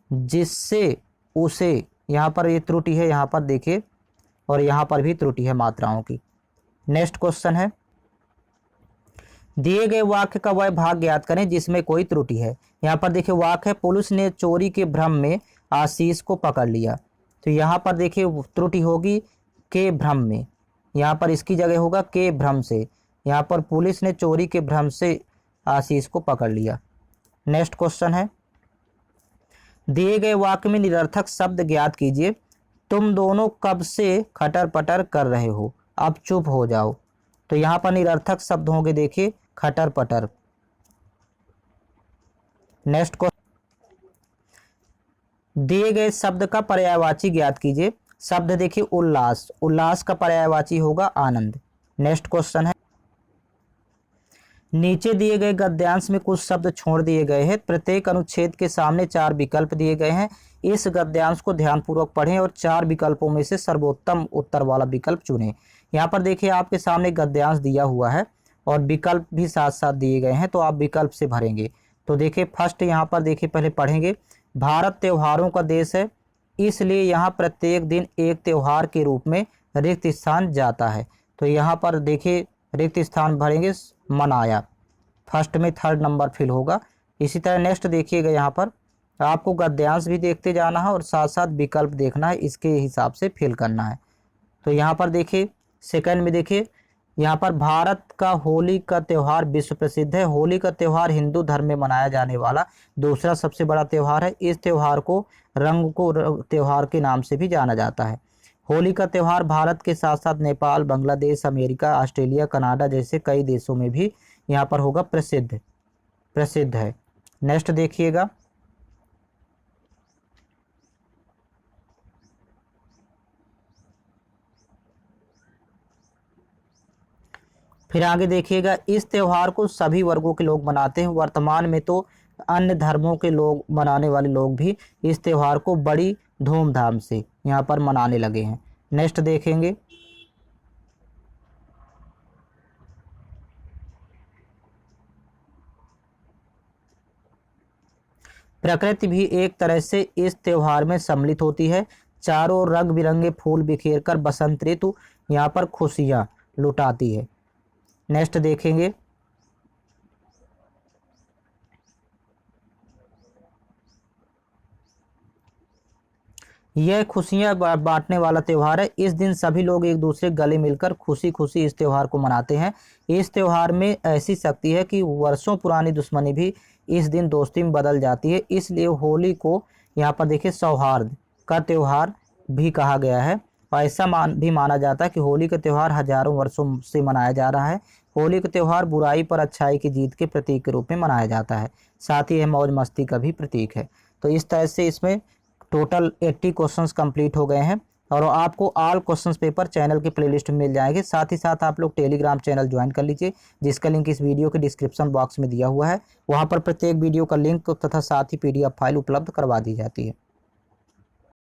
जिससे उसे, यहाँ पर ये त्रुटि है, यहाँ पर देखिए, और यहाँ पर भी त्रुटि है मात्राओं की। नेक्स्ट क्वेश्चन है, दिए गए वाक्य का वह भाग ज्ञात करें जिसमें कोई त्रुटि है। यहाँ पर देखिए वाक्य है पुलिस ने चोरी के भ्रम में आशीष को पकड़ लिया, तो यहाँ पर देखिए त्रुटि होगी के भ्रम में, यहाँ पर इसकी जगह होगा के भ्रम से, यहाँ पर पुलिस ने चोरी के भ्रम से आशीष को पकड़ लिया। नेक्स्ट क्वेश्चन है, दिए गए वाक्य में निरर्थक शब्द ज्ञात कीजिए। तुम दोनों कब से खटर पटर कर रहे हो, अब चुप हो जाओ। तो यहाँ पर निरर्थक शब्द होंगे देखिए खटर पटर। नेक्स्ट क्वेश्चन, दिए गए शब्द का पर्यायवाची ज्ञात कीजिए। शब्द देखिए उल्लास, उल्लास का पर्यायवाची होगा आनंद। नेक्स्ट क्वेश्चन है, नीचे दिए गए गद्यांश में कुछ शब्द छोड़ दिए गए हैं। प्रत्येक अनुच्छेद के सामने 4 विकल्प दिए गए हैं। इस गद्यांश को ध्यानपूर्वक पढ़ें और 4 विकल्पों में से सर्वोत्तम उत्तर वाला विकल्प चुनें। यहाँ पर देखिए आपके सामने गद्यांश दिया हुआ है और विकल्प भी साथ साथ दिए गए हैं, तो आप विकल्प से भरेंगे। तो देखिए फर्स्ट यहाँ पर देखिए पहले पढ़ेंगे, भारत त्योहारों का देश है, इसलिए यहाँ प्रत्येक दिन एक त्योहार के रूप में रिक्त स्थान जाता है। तो यहाँ पर देखिए रिक्त स्थान भरेंगे मनाया, फर्स्ट में 3rd नंबर फिल होगा। इसी तरह नेक्स्ट देखिएगा, यहाँ पर आपको गद्यांश भी देखते जाना है और साथ साथ विकल्प देखना है, इसके हिसाब से फिल करना है। तो यहाँ पर देखिए सेकंड में देखिए, यहाँ पर भारत का होली का त्यौहार विश्व प्रसिद्ध है। होली का त्यौहार हिंदू धर्म में मनाया जाने वाला दूसरा सबसे बड़ा त्यौहार है। इस त्यौहार को रंग को त्यौहार के नाम से भी जाना जाता है। होली का त्यौहार भारत के साथ साथ Nepal, Bangladesh, America, Australia, Canada जैसे कई देशों में भी यहाँ पर होगा प्रसिद्ध है। नेक्स्ट देखिएगा, फिर आगे देखिएगा, इस त्यौहार को सभी वर्गों के लोग मनाते हैं। वर्तमान में तो अन्य धर्मों के लोग मनाने वाले लोग भी इस त्यौहार को बड़ी धूमधाम से यहाँ पर मनाने लगे हैं। नेक्स्ट देखेंगे, प्रकृति भी एक तरह से इस त्यौहार में सम्मिलित होती है। चारों ओर रंग बिरंगे फूल बिखेर कर बसंत ऋतु यहाँ पर खुशियाँ लुटाती है। नेक्स्ट देखेंगे, यह खुशियां बांटने वाला त्यौहार है। इस दिन सभी लोग एक दूसरे गले मिलकर खुशी खुशी इस त्यौहार को मनाते हैं। इस त्यौहार में ऐसी शक्ति है कि वर्षों पुरानी दुश्मनी भी इस दिन दोस्ती में बदल जाती है। इसलिए होली को यहाँ पर देखिए सौहार्द का त्यौहार भी कहा गया है। और ऐसा भी माना जाता है कि होली का त्यौहार हजारों वर्षों से मनाया जा रहा है। होली का त्यौहार बुराई पर अच्छाई की जीत के प्रतीक के रूप में मनाया जाता है। साथ ही यह मौज मस्ती का भी प्रतीक है। तो इस तरह से इसमें टोटल 80 क्वेश्चंस कंप्लीट हो गए हैं और आपको ऑल क्वेश्चंस पेपर चैनल के प्लेलिस्ट में मिल जाएंगे। साथ ही साथ आप लोग टेलीग्राम चैनल ज्वाइन कर लीजिए, जिसका लिंक इस वीडियो के डिस्क्रिप्शन बॉक्स में दिया हुआ है। वहां पर प्रत्येक वीडियो का लिंक तथा साथ ही PDF फाइल उपलब्ध करवा दी जाती है।